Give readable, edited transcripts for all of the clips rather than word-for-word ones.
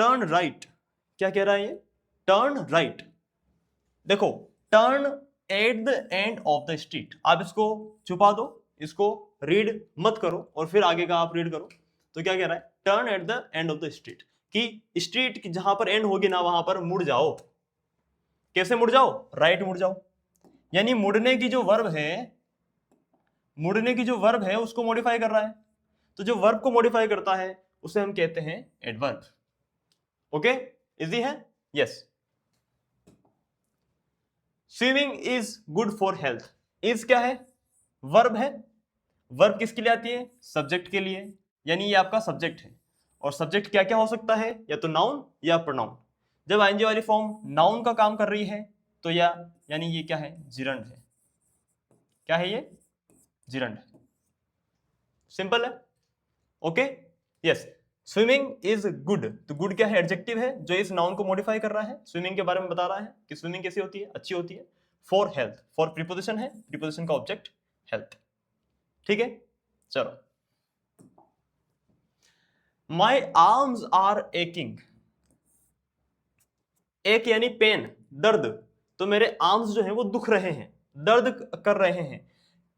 Turn right, क्या कह रहा है ये? Turn right. देखो turn at the end of the street, आप इसको छुपा दो, इसको रीड मत करो और फिर आगे का आप रीड करो। तो क्या कह रहा है? Turn at the end of the street, कि स्ट्रीट जहां पर एंड होगी ना वहां पर मुड़ जाओ। कैसे मुड़ जाओ? राइट मुड़ जाओ। यानी मुड़ने की जो वर्ब है, मुड़ने की जो वर्ब है उसको मॉडिफाई कर रहा है। तो जो वर्ब को मॉडिफाई करता है उसे हम कहते हैं एडवर्ब। ओके, इजी है? Yes. Swimming is good for health, is क्या है? वर्ब है। वर्ब किसके लिए आती है? सब्जेक्ट के लिए, यानी ये आपका सब्जेक्ट है। और सब्जेक्ट क्या क्या हो सकता है? या तो नाउन या प्रोनाउन। जब आईएनजी वाली फॉर्म नाउन का काम कर रही है तो यानी ये क्या है? जिरंड है। क्या है ये? जिरंड है। सिंपल है। Okay, yes. Swimming is good, तो गुड क्या है? एडजेक्टिव है जो इस नाउन को मॉडिफाई कर रहा है, स्विमिंग के बारे में बता रहा है कि स्विमिंग कैसी होती है? अच्छी होती है। फॉर हेल्थ, फॉर प्रीपोजिशन है, प्रीपोजिशन का ऑब्जेक्ट हेल्थ। ठीक है, चलो। माई आर्म्स आर एकिंग, एक यानी पेन, दर्द। तो मेरे आर्म्स जो है वो दुख रहे हैं, दर्द कर रहे हैं।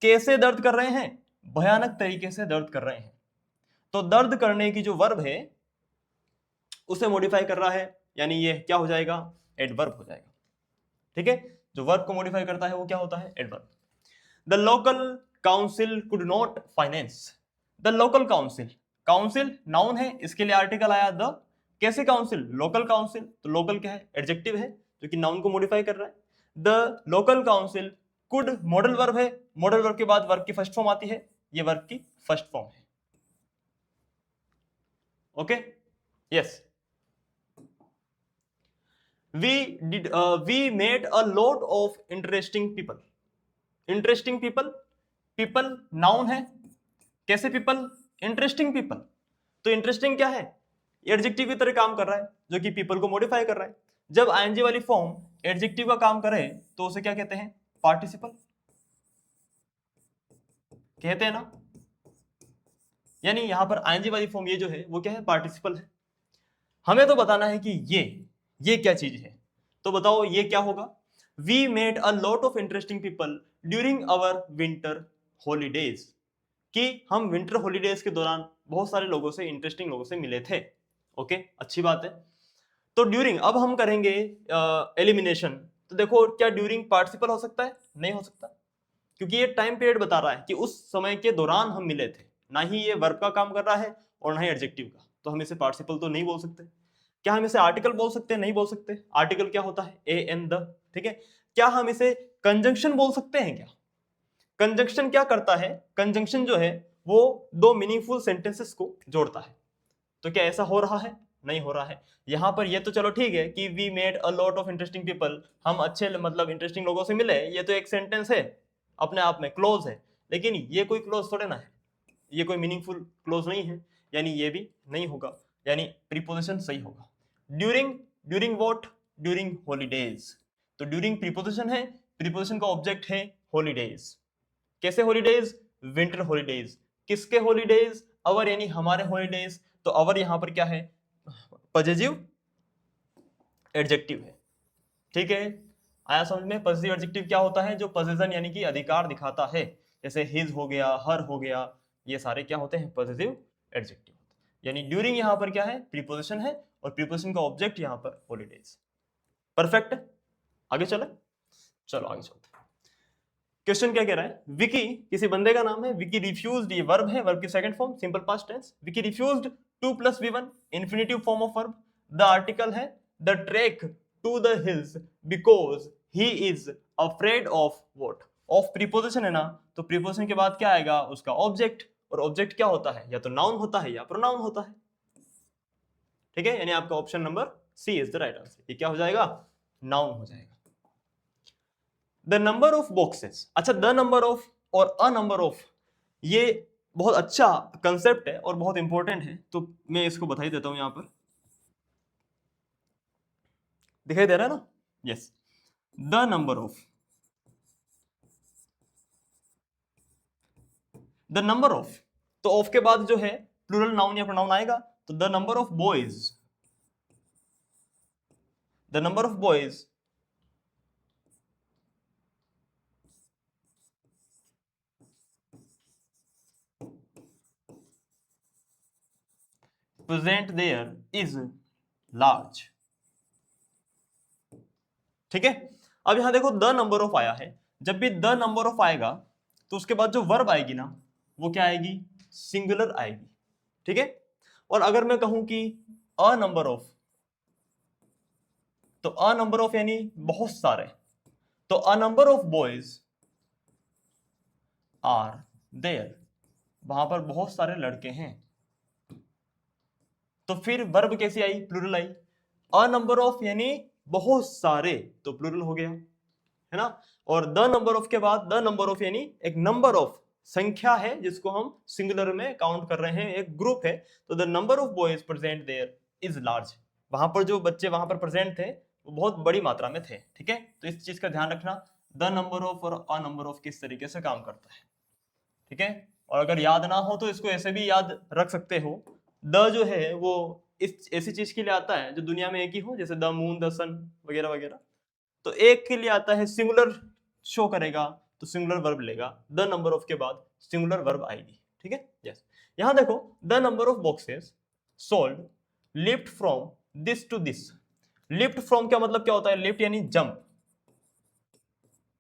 कैसे दर्द कर रहे हैं? भयानक तरीके से दर्द कर रहे हैं। तो दर्द करने की जो वर्ब है उसे मॉडिफाई कर रहा है, यानी ये क्या हो जाएगा? एडवर्ब हो जाएगा। ठीक है, जो वर्ब को मॉडिफाई करता है वो क्या होता है? Adverb. The local council could not finance, the local council, council noun है, इसके लिए आर्टिकल आया द। कैसे काउंसिल? लोकल काउंसिल, तो लोकल क्या है? एडजेक्टिव है जो कि नाउन को मॉडिफाई कर रहा है। The local council could modal verb है, मॉडल वर्ब के बाद वर्ब की फर्स्ट फॉर्म आती है, ये वर्ब की फर्स्ट फॉर्म है। Okay, yes. we met a lot of interesting people, interesting people, people noun है। कैसे पीपल? Interesting people. तो इंटरेस्टिंग क्या है? एडजेक्टिव की तरह काम कर रहा है जो कि पीपल को मॉडिफाई कर रहा है। जब आईएनजी वाली फॉर्म एडजेक्टिव का काम करे तो उसे क्या कहते हैं? पार्टिसिपल कहते हैं ना। यानी यहां पर आईएनजी वाली फॉर्म ये जो है वो क्या है? पार्टिसिपल है। हमें तो बताना है कि ये क्या चीज है, तो बताओ ये क्या होगा? We met a lot of interesting people during our winter holidays, कि हम विंटर हॉलीडेज के दौरान बहुत सारे लोगों से, इंटरेस्टिंग लोगों से मिले थे। ओके, अच्छी बात है। तो ड्यूरिंग, अब हम करेंगे एलिमिनेशन। तो देखो क्या ड्यूरिंग पार्टिसिपल हो सकता है? नहीं हो सकता, क्योंकि ये टाइम पीरियड बता रहा है कि उस समय के दौरान हम मिले थे, ना ही ये वर्ब का काम कर रहा है और ना ही एडजेक्टिव का। तो हम इसे पार्टिसिपल तो नहीं बोल सकते। क्या हम इसे आर्टिकल बोल सकते हैं? नहीं बोल सकते। आर्टिकल क्या होता है? A N the. ठीक है, क्या हम इसे कंजंक्शन बोल सकते हैं? क्या कंजंक्शन क्या करता है? कंजंक्शन जो है वो दो मीनिंगफुल सेंटेंसेस को जोड़ता है। तो क्या ऐसा हो रहा है? नहीं हो रहा है। यहां पर ये तो चलो ठीक है कि we made a lot of interesting people, हम अच्छे मतलब इंटरेस्टिंग लोगों से मिले, ये तो एक सेंटेंस है अपने आप में, क्लोज है। लेकिन ये कोई क्लोज थोड़े ना है, ये कोई मीनिंगफुल क्लोज नहीं है, यानी ये भी नहीं होगा, यानी प्रीपोजिशन सही होगा। During, during what? During holidays. तो ड्यूरिंग प्रीपोजिशन है, प्रीपोजिशन का ऑब्जेक्ट है हॉलीडेज। कैसे हॉलीडेज? Winter holidays. किसके हॉलीडेज? अवर, यानी हमारे हॉलीडेज। तो अवर यहां पर क्या है? पॉजिटिव एडजेक्टिव है। ठीक है, आया समझ में? पॉजिटिव एडजेक्टिव क्या होता है? जो पोजीशन यानी कि अधिकार दिखाता है, जैसे हिज हो गया, हर हो गया, ये सारे क्या होते हैं? Positive adjective. यानी ड्यूरिंग यहां पर क्या है? प्रीपोजिशन है और प्रीपोजिशन का ऑब्जेक्ट यहां पर हॉलीडेज। परफेक्ट। आगे चले, चलो आगे चलते हैं। क्वेश्चन क्या कह रहा है? विकी किसी बंदे का नाम है, विकी रिफ्यूज्ड, ये वर्ब है, वर्ब की second form simple past tense. Vicky refused 2 + V1, infinitive form of verb. The article है the track to the hills because he is afraid of what? Of preposition है ना, तो preposition के बाद क्या आएगा? उसका ऑब्जेक्ट। और ऑब्जेक्ट क्या होता है? या तो नाउन होता है या प्रोनाउन होता है। ठीक है, यानी आपका option number C is the right answer. ये क्या हो जाएगा? नाउन हो जाएगा। द नंबर ऑफ बॉक्सेस, अच्छा द नंबर ऑफ और अ नंबर ऑफ, ये बहुत अच्छा कंसेप्ट है और बहुत इंपॉर्टेंट है, तो मैं इसको बता ही देता हूं। यहां पर दिखाई दे रहा है ना? Yes, the number of, the number of, तो ऑफ के बाद जो है प्लूरल नाउन या प्रोनाउन आएगा, तो the number of boys, the number of boys present there is large. ठीक है, अब यहां देखो द नंबर ऑफ आया है, जब भी द नंबर ऑफ आएगा तो उसके बाद जो वर्ब आएगी ना वो क्या आएगी, सिंगुलर आएगी। ठीक है, और अगर मैं कहूं कि अ नंबर ऑफ, तो अ नंबर ऑफ यानी बहुत सारे, तो a number of boys are there, वहां पर बहुत सारे लड़के हैं। तो फिर वर्ब कैसी आई, प्लूरल आई। अ नंबर ऑफ यानी बहुत सारे, तो प्लूरल हो गया, है ना। और द नंबर ऑफ के बाद द नंबर ऑफ यानी एक नंबर ऑफ, संख्या है जिसको हम सिंगुलर में काउंट कर रहे हैं, एक ग्रुप है। तो the number of boys present there is large, वहां पर जो बच्चे वहां पर प्रेजेंट थे वो बहुत बड़ी मात्रा में थे। ठीक है, तो इस चीज का ध्यान रखना, द नंबर ऑफ और अ नंबर ऑफ किस तरीके से काम करता है। ठीक है, और अगर याद ना हो तो इसको ऐसे भी याद रख सकते हो, द जो है वो इस ऐसी चीज के लिए आता है जो दुनिया में एक ही हो, जैसे द मून, द सन वगैरह वगैरह। तो एक के लिए आता है, सिंगुलर शो करेगा तो सिंगुलर वर्ब लेगा, द नंबर ऑफ के बाद सिंगुलर वर्ब आएगी। ठीक है, यस। यहां देखो the number of boxes sold lift from this to this. Lift from क्या मतलब क्या होता है, लिफ्ट यानी जंप,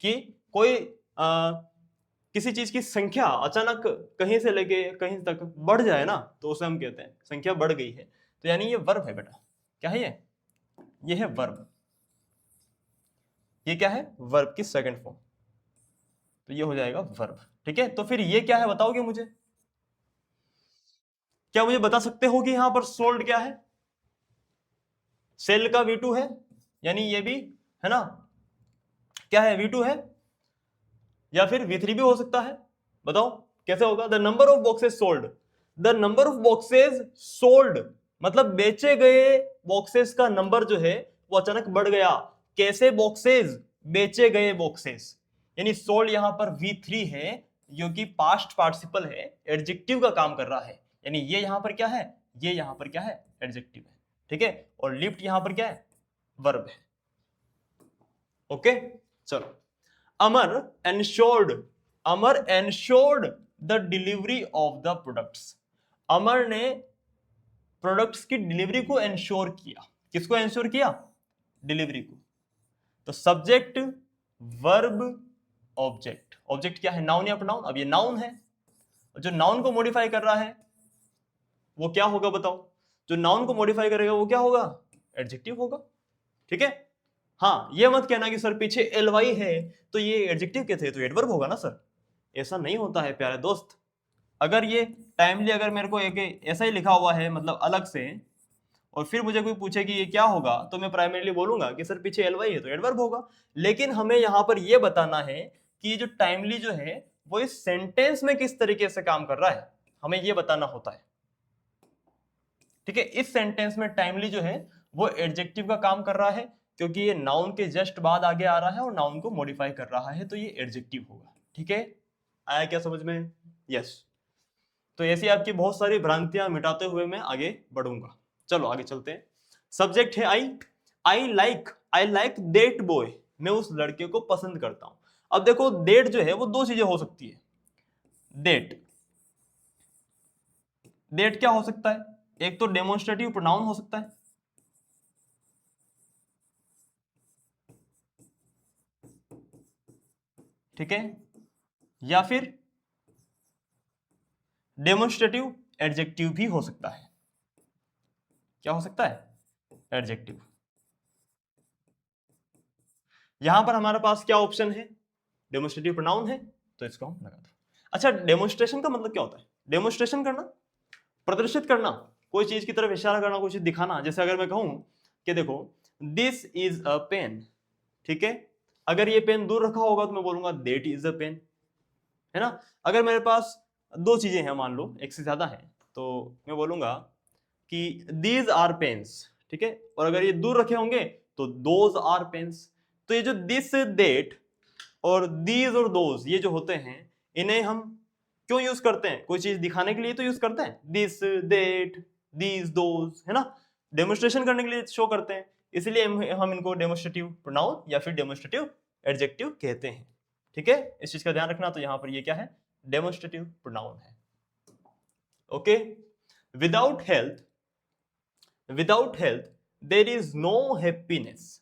कि कोई किसी चीज की संख्या अचानक कहीं से लेके कहीं तक बढ़ जाए ना, तो उसे हम कहते हैं संख्या बढ़ गई है। तो यानी ये वर्ब है बेटा, क्या है ये है वर्ब, ये क्या है, वर्ब की सेकंड फॉर्म, तो ये हो जाएगा वर्ब। ठीक है, तो फिर ये क्या है बताओगे मुझे, क्या मुझे बता सकते हो कि यहां पर सोल्ड क्या है, सेल का V2 है, यानी ये भी है ना, क्या है, V2 है, या फिर V3 भी हो सकता है। बताओ कैसे होगा, the number of boxes sold, the number of boxes sold मतलब बेचे गए बॉक्सेस का नंबर जो है वो अचानक बढ़ गया। कैसे बॉक्सेस, बेचे गए बॉक्सेस, यानी सोल्ड यहां पर V3 है, जो कि पास्ट पार्टिसिपल है, एडजेक्टिव का काम कर रहा है, यानी ये यहां पर क्या है, ये यहां पर क्या है, एडजेक्टिव है। ठीक है, और लिफ्ट यहां पर क्या है, वर्ब है। ओके, चलो। Amar ensured, Amar ensured the delivery of the products, Amar ने प्रोडक्ट्स की डिलीवरी को एंश्योर किया, किसको एंश्योर किया, डिलीवरी को। तो सब्जेक्ट वर्ब ऑब्जेक्ट, ऑब्जेक्ट क्या है, नाउन या प्रोनाउन, अब ये नाउन है, जो नाउन को मॉडिफाई कर रहा है वो क्या होगा बताओ, जो नाउन को मॉडिफाई करेगा वो क्या होगा, एडजेक्टिव होगा। ठीक है, हाँ ये मत कहना कि सर पीछे एलवाई है तो ये एडजेक्टिव के थे तो एडवर्ब होगा ना सर, ऐसा नहीं होता है प्यारे दोस्त। अगर ये टाइमली, अगर मेरे को एक ऐसा ही लिखा हुआ है मतलब अलग से, और फिर मुझे कोई पूछे कि ये क्या होगा, तो मैं प्राइमरीली बोलूंगा कि सर पीछे एलवाई है तो एडवर्ब होगा। लेकिन हमें यहाँ पर यह बताना है कि ये जो टाइमली जो है वो इस सेंटेंस में किस तरीके से काम कर रहा है, हमें यह बताना होता है। ठीक है, इस सेंटेंस में टाइमली जो है वो एडजेक्टिव का काम कर रहा है, क्योंकि ये नाउन के जस्ट बाद आगे आ रहा है और नाउन को मॉडिफाई कर रहा है, तो ये एडजेक्टिव होगा। ठीक है, आया क्या समझ में, यस। तो ऐसी आपकी बहुत सारी भ्रांतियां मिटाते हुए मैं आगे बढ़ूंगा। चलो आगे चलते हैं। सब्जेक्ट है आई लाइक दैट बॉय, मैं उस लड़के को पसंद करता हूं। अब देखो दैट जो है वो दो चीजें हो सकती है, दैट, दैट क्या हो सकता है, एक तो डेमोन्स्ट्रेटिव प्रोनाउन हो सकता है, ठीक है, या फिर डेमोन्स्ट्रेटिव एडजेक्टिव भी हो सकता है। क्या हो सकता है, एडजेक्टिव। यहां पर हमारे पास क्या ऑप्शन है, डेमोन्स्ट्रेटिव प्रोनाउन है, तो इसको हम लगा दो। अच्छा, डेमोन्स्ट्रेशन का मतलब क्या होता है, डेमोन्स्ट्रेशन करना, प्रदर्शित करना, कोई चीज की तरफ इशारा करना, कोई चीज दिखाना। जैसे अगर मैं कहूं कि देखो दिस इज अ पेन, ठीक है, अगर ये पेन दूर रखा होगा तो मैं बोलूंगा दैट इज अ पेन, है ना। अगर मेरे पास दो चीजें हैं, मान लो एक से ज्यादा है, तो मैं बोलूंगा कि दीज आर पेन्स, ठीक है, और अगर ये दूर रखे होंगे तो दोज आर पेन्स। तो ये जो दिस दैट और दीज और दोज ये जो होते हैं, इन्हें हम क्यों यूज करते हैं, कोई चीज दिखाने के लिए तो यूज करते हैं, दिस दैट दीज दोज, है ना, डेमोन्स्ट्रेशन करने के लिए शो करते हैं। इसलिए हम इनको डेमोस्ट्रेटिव प्रोनाउन या फिर डेमोस्ट्रेटिव एडजेक्टिव कहते हैं। ठीक है, इस चीज का ध्यान रखना। तो यहां पर ये क्या है, डेमोस्ट्रेटिव प्रोनाउन है। Okay, without health there is no happiness.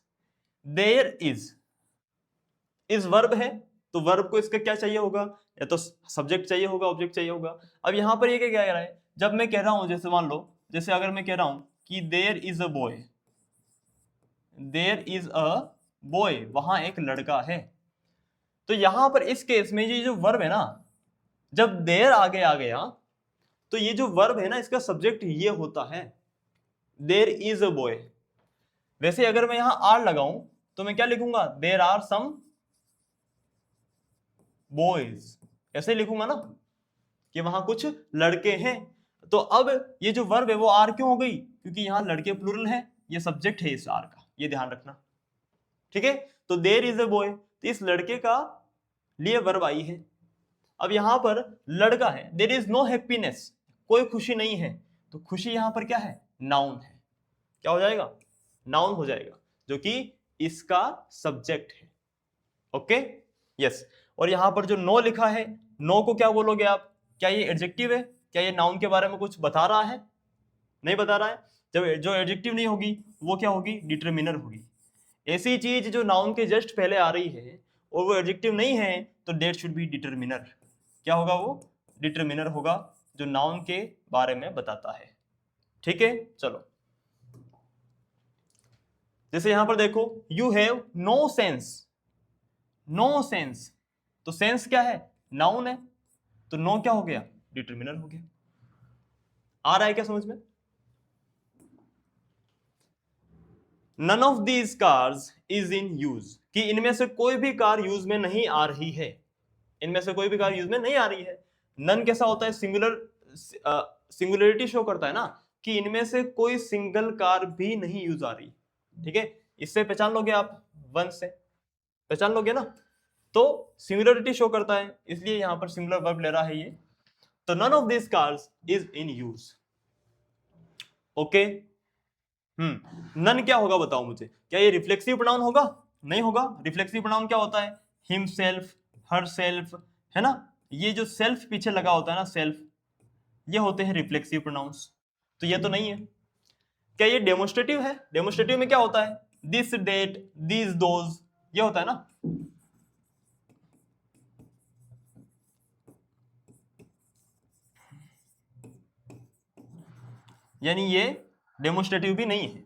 There is verb है, तो वर्ब को इसका क्या चाहिए होगा, या तो सब्जेक्ट चाहिए होगा, ऑब्जेक्ट चाहिए होगा। अब यहां पर ये क्या कह रहा है, जब मैं कह रहा हूं, जैसे मान लो, जैसे अगर मैं कह रहा हूं कि there is a boy, there is a boy, वहां एक लड़का है, तो यहां पर इस केस में ये जो वर्ब है ना, जब देयर आगे आ गया तो ये जो वर्ब है ना, इसका सब्जेक्ट ये होता है, देयर इज अ बॉय। वैसे अगर मैं यहां आर लगाऊं तो मैं क्या लिखूंगा, देयर आर सम बॉयज, ऐसे लिखूंगा ना कि वहां कुछ लड़के हैं। तो अब ये जो वर्ब है वो आर क्यों हो गई, क्योंकि यहां लड़के प्लूरल है, ये सब्जेक्ट है इस आर का, ये ध्यान रखना। ठीक है, तो देयर इज अ बॉय, तो इस लड़के का लिए वर्ब आई है। अब यहां पर लड़का है, देयर इज नो हैप्पीनेस, कोई खुशी नहीं है, तो खुशी यहां पर क्या है, नाउन है। क्या हो जाएगा, नाउन हो जाएगा, जो कि इसका सब्जेक्ट है। Okay, yes. और यहां पर जो नो लिखा है, नो को क्या बोलोगे आप, क्या ये एडजेक्टिव है, क्या ये नाउन के बारे में कुछ बता रहा है, नहीं बता रहा है। जब जो एडजेक्टिव नहीं होगी वो क्या होगी, डिटरमिनर होगी। ऐसी चीज जो नाउन के जस्ट पहले आ रही है और वो एडजेक्टिव नहीं है, तो डेट शुड बी डिटरमिनर। क्या होगा वो, डिटरमिनर होगा, जो नाउन के बारे में बताता है। ठीक है, चलो, जैसे यहां पर देखो, you have no sense, no sense, तो सेंस क्या है, नाउन है, तो नो क्या हो गया, डिटरमिनर हो गया। आ रहा है क्या समझ में। None of these cars is in use, कि इनमें से कोई भी कार यूज में नहीं आ रही है, इनमें से कोई भी कार यूज में नहीं आ रही है। नन कैसा होता है, सिंगुलरिटी शो करता है ना, कि इनमें से कोई सिंगल कार भी नहीं यूज आ रही। ठीक है, इससे पहचान लोगे आप, वन से पहचान लोगे ना, तो सिंगुलरिटी शो करता है, इसलिए यहां पर सिंगुलर वर्ब ले रहा है ये। तो none of this cars is in use. Okay, none क्या होगा बताओ मुझे, क्या ये रिफ्लेक्सिव प्रोनाउन होगा, नहीं होगा। रिफ्लेक्सिव प्रोनाउन क्या होता है, हिमसेल्फ, हरसेल्फ, है ना, ये जो सेल्फ पीछे लगा होता है ना, सेल्फ, ये होते हैं रिफ्लेक्सिव प्रोनाउंस, तो ये तो नहीं है। क्या ये डेमोस्ट्रेटिव है, डेमोस्ट्रेटिव में क्या होता है, दिस, डेट, दीज, दोज, ये होता है ना। यानी ये डेमोस्ट्रेटिव भी नहीं है।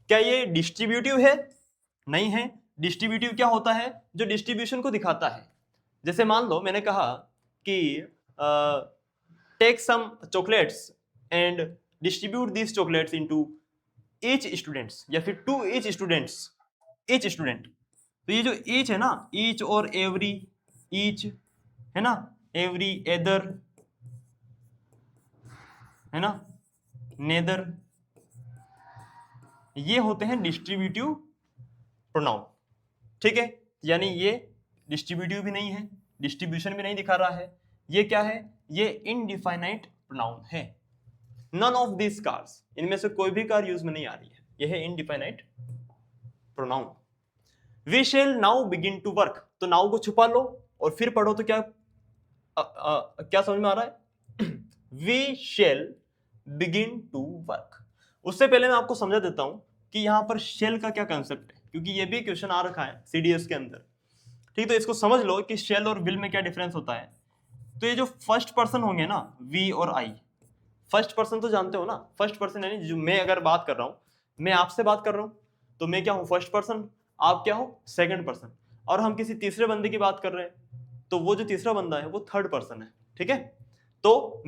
क्या ये डिस्ट्रीब्यूटिव है, नहीं है। डिस्ट्रीब्यूटिव क्या होता है, जो डिस्ट्रीब्यूशन को दिखाता है। जैसे मान लो मैंने कहा कि take some chocolates and distribute this chocolates into each students, या फिर to each students, each student. तो ये जो ईच है ना, ईच और एवरी, ईच है ना, एवरी, एदर है ना, नेदर, ये होते हैं डिस्ट्रीब्यूटिव प्रोनाउन। ठीक है, यानी ये डिस्ट्रीब्यूटिव भी नहीं है, डिस्ट्रीब्यूशन भी नहीं दिखा रहा है, ये क्या है, ये इनडिफाइनाइट प्रोनाउन है। नन ऑफ दिस कार्स, इनमें से कोई भी कार यूज में नहीं आ रही है, यह है indefinite pronoun. We shall now begin to work, तो नाउ को छुपा लो और फिर पढ़ो, तो क्या क्या समझ में आ रहा है, we shall begin to work. उससे पहले मैं आपको समझा देता हूं कि यहां पर शेल का क्या कंसेप्ट है, क्योंकि ये भी क्वेश्चन आ रखा है सीडीएस के अंदर। ठीक, तो इसको समझ लो कि शेल और विल में क्या डिफरेंस होता है। तो ये जो फर्स्ट पर्सन होंगे ना, वी और आई, फर्स्ट पर्सन तो जानते हो ना, फर्स्ट पर्सन यानी जो मैं अगर बात कर रहा हूं, मैं आपसे बात कर रहा हूं, तो मैं क्या हूं, फर्स्ट पर्सन, आप क्या हो, सेकंड पर्सन। और हम किसी तीसरे बंदे की बात कर रहे हैं, तो वो जो तीसरा बंदा है वो थर्ड पर्सन है। ठीक है, तो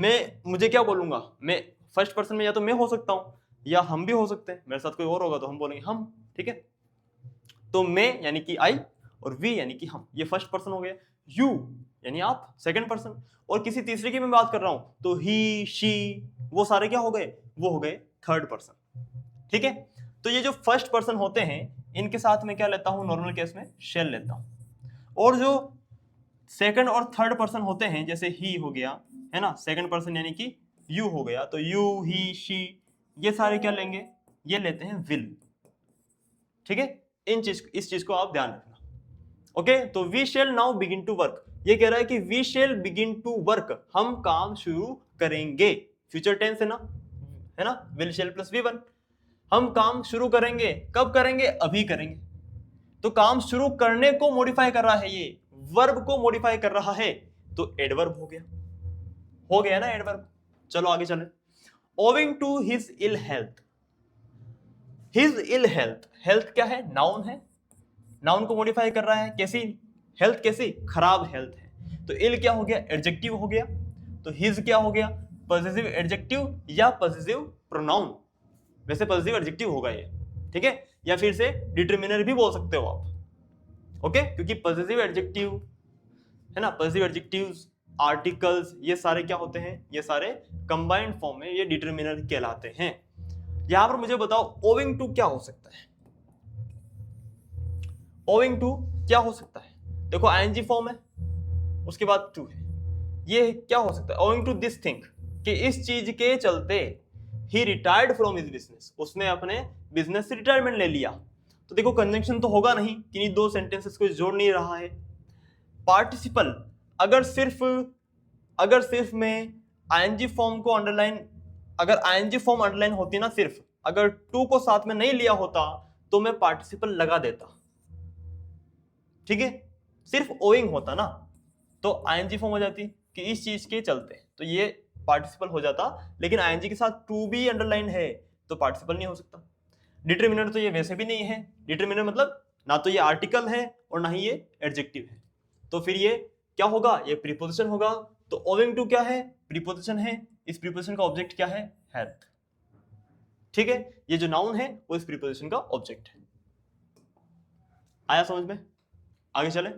मुझे क्या बोलूंगा, मैं फर्स्ट पर्सन में या तो मैं हो सकता हूं या हम भी हो सकते हैं, मेरे साथ कोई और होगा तो हम बोलेंगे हम। ठीक है, तो मैं यानी कि आई और वी यानी कि हम, ये फर्स्ट पर्सन हो गया। यू यानी आप, सेकंड पर्सन। और किसी तीसरे की मैं बात कर रहा हूं, तो ही, शी, वो सारे क्या हो गए, वो हो गए थर्ड पर्सन। ठीक है, तो ये जो फर्स्ट पर्सन होते हैं, इनके साथ में क्या लेता हूं, नॉर्मल केस में शेल लेता हूं। और जो सेकंड और थर्ड पर्सन होते हैं, जैसे ही हो गया, है ना, सेकंड पर्सन यानी कि यू हो गया, तो यू, ही, शी, ये सारे क्या लेंगे, ये लेते हैं विल। ठीक है, इस चीज को आप ध्यान रखना। ओके, तो we shall now begin to work, ये कह रहा है कि we shall begin to work, हम काम शुरू करेंगे, फ्यूचर टेंस है ना, will shall plus V one, हम काम शुरू करेंगे, कब करेंगे, अभी करेंगे। तो काम शुरू करने को मॉडिफाई कर रहा है, ये वर्ब को मॉडिफाई कर रहा है, तो एडवर्ब हो गया ना एडवर्ब। चलो आगे चले। Owing to his ill health, his ill health, health क्या है, नाउन है, नाउन को मॉडिफाई कर रहा है, कैसी, हेल्थ कैसी, खराब हेल्थ है, तो इल क्या हो गया, एडजेक्टिव हो गया, तो हिज क्या हो गया, पॉसेसिव एडजेक्टिव या पॉसेसिव प्रोनाउन, वैसे पॉसेसिव एडजेक्टिव होगा ये, ठीक है, या फिर से डिटरमिनर भी बोल सकते हो आप, ओके, क्योंकि पॉसेसिव एडजेक्टिव है ना, पॉसेसिव एडजेक्टिव्स, आर्टिकल्स, ये सारे क्या होते हैं, ये सारे कंबाइंड फॉर्म में ये डिटरमिनर कहलाते हैं। यहां पर मुझे बताओ ओविंग टू क्या हो सकता है, ओविंग टू क्या हो सकता है, देखो आईएनजी फॉर्म है, उसके बाद टू है, ये क्या हो सकता है, ओविंग टू दिस थिंग, कि इस चीज के चलते ही रिटायर्ड फ्रॉम हिज बिजनेस, उसने अपने बिजनेस से रिटायरमेंट ले लिया। तो देखो कंजंक्शन तो होगा नहीं, किन्हीं दो सेंटेंसेस को जोड़ नहीं रहा है। पार्टिसिपल, अगर सिर्फ मैं आईएनजी फॉर्म को अंडरलाइन, अगर आईएनजी फॉर्म अंडरलाइन होती ना, सिर्फ अगर टू को साथ में नहीं लिया होता तो मैं पार्टिसिपल लगा देता, ठीक है, सिर्फ ओइंग होता ना तो आईएनजी फॉर्म हो जाती कि इस चीज के चलते, तो ये पार्टिसिपल हो जाता, लेकिन आईएनजी के साथ टू भी अंडरलाइन है तो पार्टिसिपल नहीं हो सकता। डिटरमिनर तो ये वैसे भी नहीं है, डिटरमिनर मतलब ना तो ये आर्टिकल है और ना ही ये एडजेक्टिव है, तो फिर ये क्या होगा, ये प्रीपोजिशन होगा। तो ओविंग टू क्या है, प्रीपोजिशन है, इस प्रीपोजिशन का ऑब्जेक्ट क्या है, हेल्थ, ठीक है, ये जो नाउन है वो इस प्रीपोजिशन का ऑब्जेक्ट है। आया समझ में, आगे चले।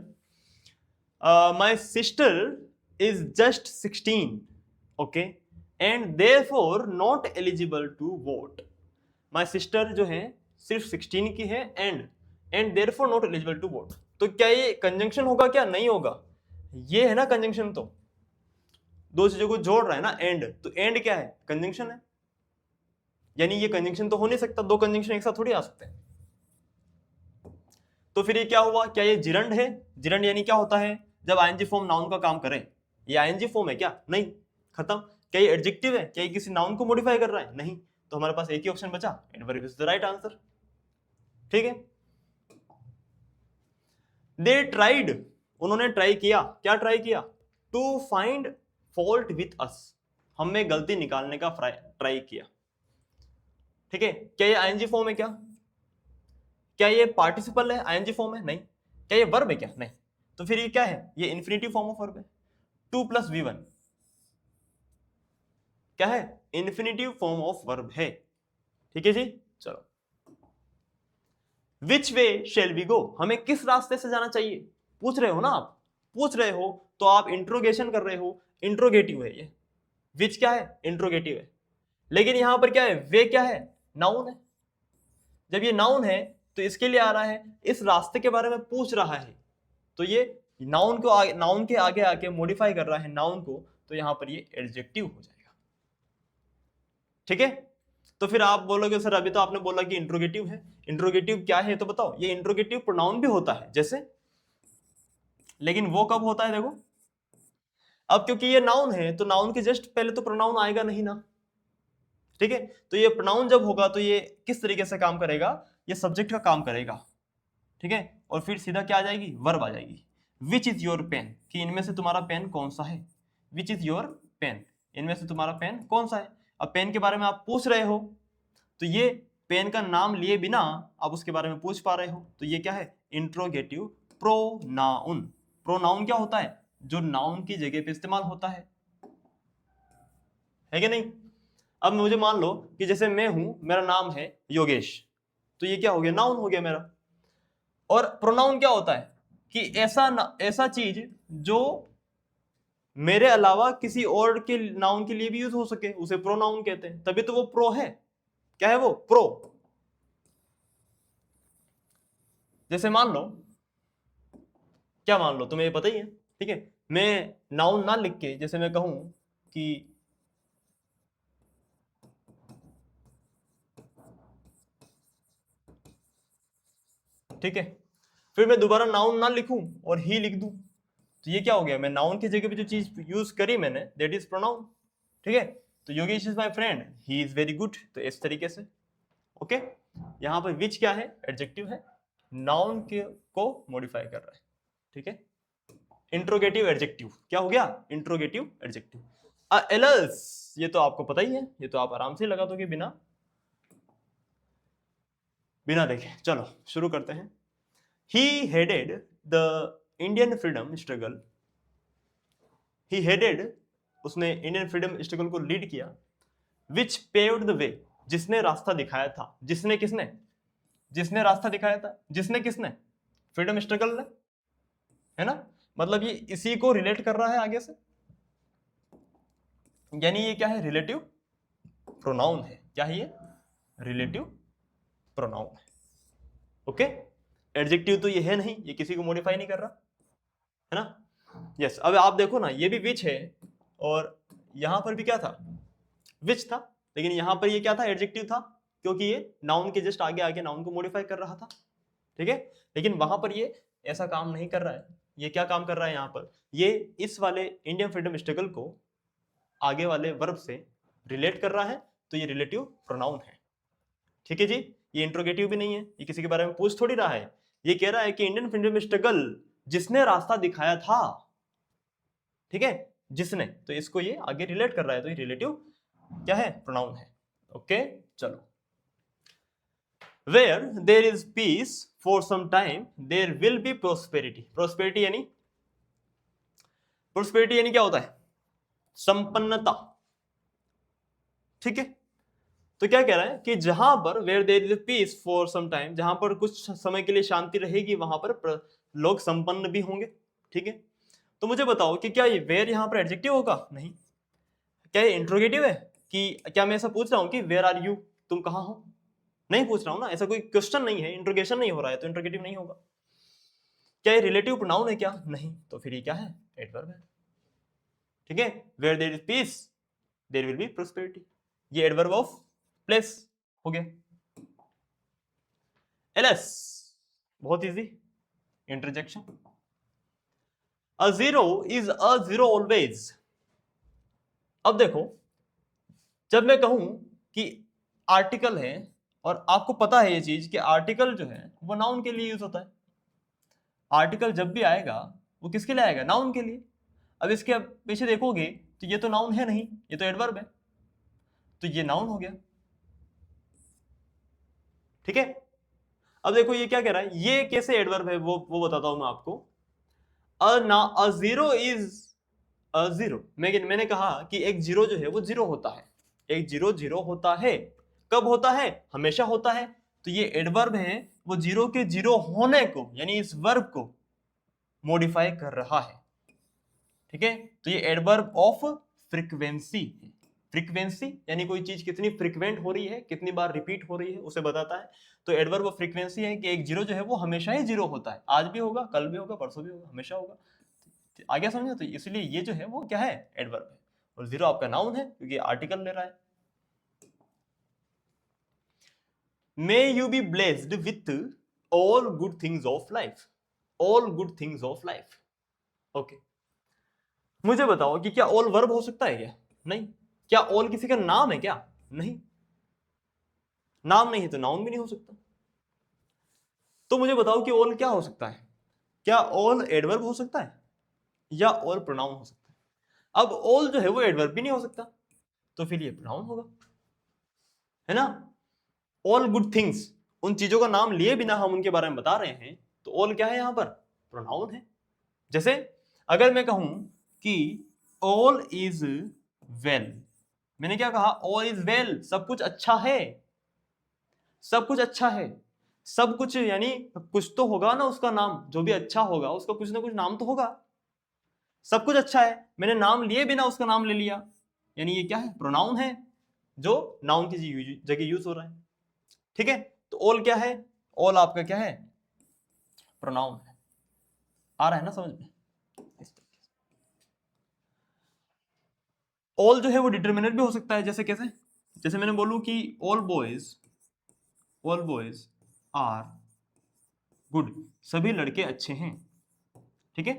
My sister is just 16, okay, and therefore not eligible to vote. My sister जो है सिर्फ 16 की है, and therefore not eligible to vote, तो क्या ये कंजंक्शन होगा, क्या नहीं होगा, ये है ना कंजंक्शन, तो दो चीजों को जोड़ रहा है ना, एंड, तो एंड क्या है, कंजंक्शन है, यानी ये कंजंक्शन तो हो नहीं सकता, दो कंजंक्शन एक साथ थोड़ी आ सकते हैं। तो फिर ये क्या हुआ, क्या ये जिरंड है, जिरंड यानी क्या होता है, जब आईएनजी फॉर्म नाउन का काम करे, ये आईएनजी फॉर्म है क्या, नहीं, खत्म। क्या ये एडजेक्टिव है, क्या ये किसी नाउन को मॉडिफाई कर रहा है, नहीं, तो हमारे पास एक ही ऑप्शन बचा, adverb is the right answer, ठीक है। दे ट्राइड, उन्होंने ट्राई किया, क्या ट्राई किया, to find fault with us, हमें गलती निकालने का ट्राई किया, ठीक है। क्या ये आईएनजी फॉर्म है, क्या ये पार्टिसिपल है, आईएनजी फॉर्म है, नहीं। क्या ये वर्ब है, क्या, नहीं। तो फिर ये क्या है, ये इन्फिनिटिव फॉर्म ऑफ वर्ब है, 2 + V1 क्या है, इन्फिनिटिव फॉर्म ऑफ वर्ब है, ठीक है जी। चलो, विच वे शेल वी गो, हमें किस रास्ते से जाना चाहिए, पूछ रहे हो ना आप, पूछ रहे हो तो आप इंट्रोगेशन कर रहे हो, इंट्रोगेटिव है ये, विच क्या है, इंट्रोगेटिव है, लेकिन यहां पर क्या है, वे क्या है, नाउन है। जब ये नाउन है तो इसके लिए आ रहा है, इस रास्ते के बारे में पूछ रहा है, तो ये नाउन के आगे आके मॉडिफाई कर रहा है नाउन को, तो यहां पर ये एडजेक्टिव हो जाएगा, ठीक है। तो फिर आप बोलोगे सर अभी तो आपने बोला कि इंट्रोगेटिव है, इंट्रोगेटिव क्या है तो बताओ, ये इंट्रोगेटिव प्रोनाउन भी होता है जैसे, लेकिन वो कब होता है, देखो अब क्योंकि ये नाउन है तो नाउन के जस्ट पहले तो प्रोनाउन आएगा नहीं ना, ठीक है, तो ये प्रोनाउन जब होगा तो ये किस तरीके से काम करेगा, ये सब्जेक्ट का काम करेगा, ठीक है, और फिर सीधा क्या आ जाएगी, वर्ब आ जाएगी। विच इज योर पेन, कि इनमें से तुम्हारा पेन कौन सा है, विच इज योर पेन, इनमें से तुम्हारा पेन कौन सा है। अब पेन के बारे में आप पूछ रहे हो, तो ये पेन का नाम लिए बिना आप उसके बारे में पूछ पा रहे हो, तो ये क्या है, इंट्रोगेटिव प्रोनाउन। प्रोनाउन क्या होता है, जो नाउन की जगह पे इस्तेमाल होता है कि नहीं। अब मुझे मान लो कि जैसे मैं हूं, मेरा नाम है योगेश, तो ये क्या हो गया, नाउन हो गया मेरा। और प्रोनाउन क्या होता है कि ऐसा चीज जो मेरे अलावा किसी और के नाउन के लिए भी यूज हो सके, उसे प्रोनाउन कहते हैं, तभी तो वो प्रो है, क्या है वो, प्रो। जैसे मान लो, क्या मान लो, तुम्हें ये पता ही है, ठीक है, मैं नाउन ना लिख के जैसे मैं कहूं कि ठीक है, फिर मैं दोबारा नाउन ना लिखूं और ही लिख दूं, तो ये क्या हो गया, मैं नाउन की जगह पे जो चीज यूज करी मैंने दैट इज प्रोनाउन। ठीक है, तो Yogesh is my friend, he is very good, तो इस तरीके से। ओके, यहाँ पर विच क्या है, एडजेक्टिव है, नाउन के को मॉडिफाई कर रहा है। ठीक है, इंट्रोगेटिव एडजेक्टिव क्या हो गया, इंट्रोगेटिव एडजेक्टिव। एलस ये तो आपको पता ही है, ये तो आप आराम से लगा दोगे बिना देखे। चलो शुरू करते हैं। He headed the Indian freedom struggle, he headed उसने इंडियन फ्रीडम स्ट्रगल को लीड किया, विच पेव्ड द वे जिसने रास्ता दिखाया था, जिसने किसने, जिसने रास्ता दिखाया था, जिसने किसने, फ्रीडम स्ट्रगल ने, है ना, मतलब ये इसी को रिलेट कर रहा है आगे से, यानी ये क्या है, रिलेटिव प्रोनाउन है। क्या है ये, रिलेटिव प्रोनाउन है। ओके, एडजेक्टिव तो ये है नहीं, ये किसी को मॉडिफाई नहीं कर रहा, है ना। यस, अब आप देखो ना, ये भी विच है और यहां पर भी क्या था, विच था, लेकिन यहां पर ये क्या था, एडजेक्टिव था, क्योंकि ये नाउन के जस्ट आगे आगे नाउन को मॉडिफाई कर रहा था। ठीक है, लेकिन वहां पर ये ऐसा काम नहीं कर रहा है। ये क्या काम कर रहा है यहाँ पर, ये इस वाले इंडियन फ्रीडम स्ट्रगल को आगे वाले वर्ब से रिलेट कर रहा है, तो ये रिलेटिव प्रोनाउन है। ठीक है जी, ये इंट्रोगेटिव भी नहीं है, ये किसी के बारे में पूछ थोड़ी रहा है, ये कह रहा है कि इंडियन फ्रीडम स्ट्रगल जिसने रास्ता दिखाया था, ठीक है, जिसने, तो इसको ये आगे रिलेट कर रहा है, तो ये रिलेटिव क्या है, प्रोनाउन है। ओके, चलो, where there is peace for some time there will be prosperity, prosperity यानी, प्रोस्पेरिटी यानी क्या होता है, संपन्नता। ठीक है, तो क्या कह रहा है कि जहां पर where there is peace for some time, जहां पर कुछ समय के लिए शांति रहेगी, वहां पर लोग संपन्न भी होंगे। ठीक है, तो मुझे बताओ कि क्या ये वेयर यहां पर एडजेक्टिव होगा, नहीं। क्या ये इंट्रोगेटिव है, कि क्या मैं ऐसा पूछ रहा हूं कि वेयर आर यू, तुम कहां हो, नहीं पूछ रहा हूं ना, ऐसा कोई क्वेश्चन नहीं है, इंट्रोगेशन नहीं हो रहा है, तो इंट्रोगेटिव नहीं होगा। क्या ये रिलेटिव प्रोनाउन है, क्या नहीं, तो फिर ये क्या है, एडवर्ब है। ठीक है, where there is peace there will be prosperity, ये एडवर्ब ऑफ प्लेस हो गया। एलएस बहुत easy, interjection. A zero is a zero always. अब देखो, जब मैं कहूं कि आर्टिकल है, और आपको पता है ये चीज कि आर्टिकल जो है वो नाउन के लिए यूज होता है, आर्टिकल जब भी आएगा वो किसके लिए आएगा, नाउन के लिए। अब इसके पीछे देखोगे तो ये तो नाउन है नहीं, ये तो एडवर्ब है, तो ये नाउन हो गया। ठीक है, अब देखो ये क्या कह रहा है, ये कैसे एडवर्ब है वो बताता हूं मैं आपको। अ जीरो इज अ जीरो, मैंने कहा कि एक जीरो जो है वो जीरो होता है, एक जीरो जीरो होता है, कब होता है, हमेशा होता है, तो ये एडवर्ब है, वो जीरो के जीरो होने को, यानी इस वर्ब को मॉडिफाई कर रहा है। ठीक है, तो ये एडवर्ब ऑफ फ्रीक्वेंसी है। फ्रीक्वेंसी यानी कोई चीज कितनी फ्रीक्वेंट हो रही है, कितनी बार रिपीट हो रही है, उसे बताता है। तो एडवर्ब ऑफ फ्रीक्वेंसी है कि एक जीरो जो है वो हमेशा ही जीरो होता है, आज भी होगा, कल भी होगा, परसों भी होगा, हमेशा होगा। आगे समझे, तो इसलिए ये जो है वो क्या है, एडवर्ब है, और जीरो आपका नाउन है क्योंकि आर्टिकल ले रहा है। May you be blessed with all good things of life, all good things of life. Okay, मुझे बताओ कि क्या ऑल वर्ब हो सकता है क्या, नहीं। क्या ऑल किसी का नाम है क्या, नहीं, नाम नहीं है तो नाउन भी नहीं हो सकता। तो मुझे बताओ कि ऑल क्या हो सकता है, क्या ऑल एडवर्ब हो सकता है या ऑल प्रोनाउन हो सकता है। अब ऑल जो है वो एडवर्ब भी नहीं हो सकता, तो फिर ये प्रोनाउन होगा, है ना। ऑल गुड थिंग्स, उन चीजों का नाम लिए बिना हम उनके बारे में बता रहे हैं, तो ऑल क्या है यहां पर, प्रोनाउन है। जैसे अगर मैं कहूं कि ऑल इज वेल, मैंने क्या कहा, ऑल इज वेल, सब कुछ अच्छा है, सब कुछ अच्छा है, सब कुछ यानी कुछ तो होगा ना उसका नाम, जो भी अच्छा होगा उसका कुछ ना कुछ नाम तो होगा। सब कुछ अच्छा है, मैंने नाम लिए बिना उसका नाम ले लिया, यानी ये क्या है, प्रोनाउन है, जो नाउन की जगह यूज हो रहा है। ठीक है, तो ऑल क्या है, ऑल आपका क्या है, प्रोनाउन है। आ रहा है ना समझ में। ऑल जो है वो डिटर्मिनेंट भी हो सकता है, जैसे कैसे, जैसे मैंने बोलूं कि ऑल बॉयज आर गुड, सभी लड़के अच्छे हैं। ठीक है,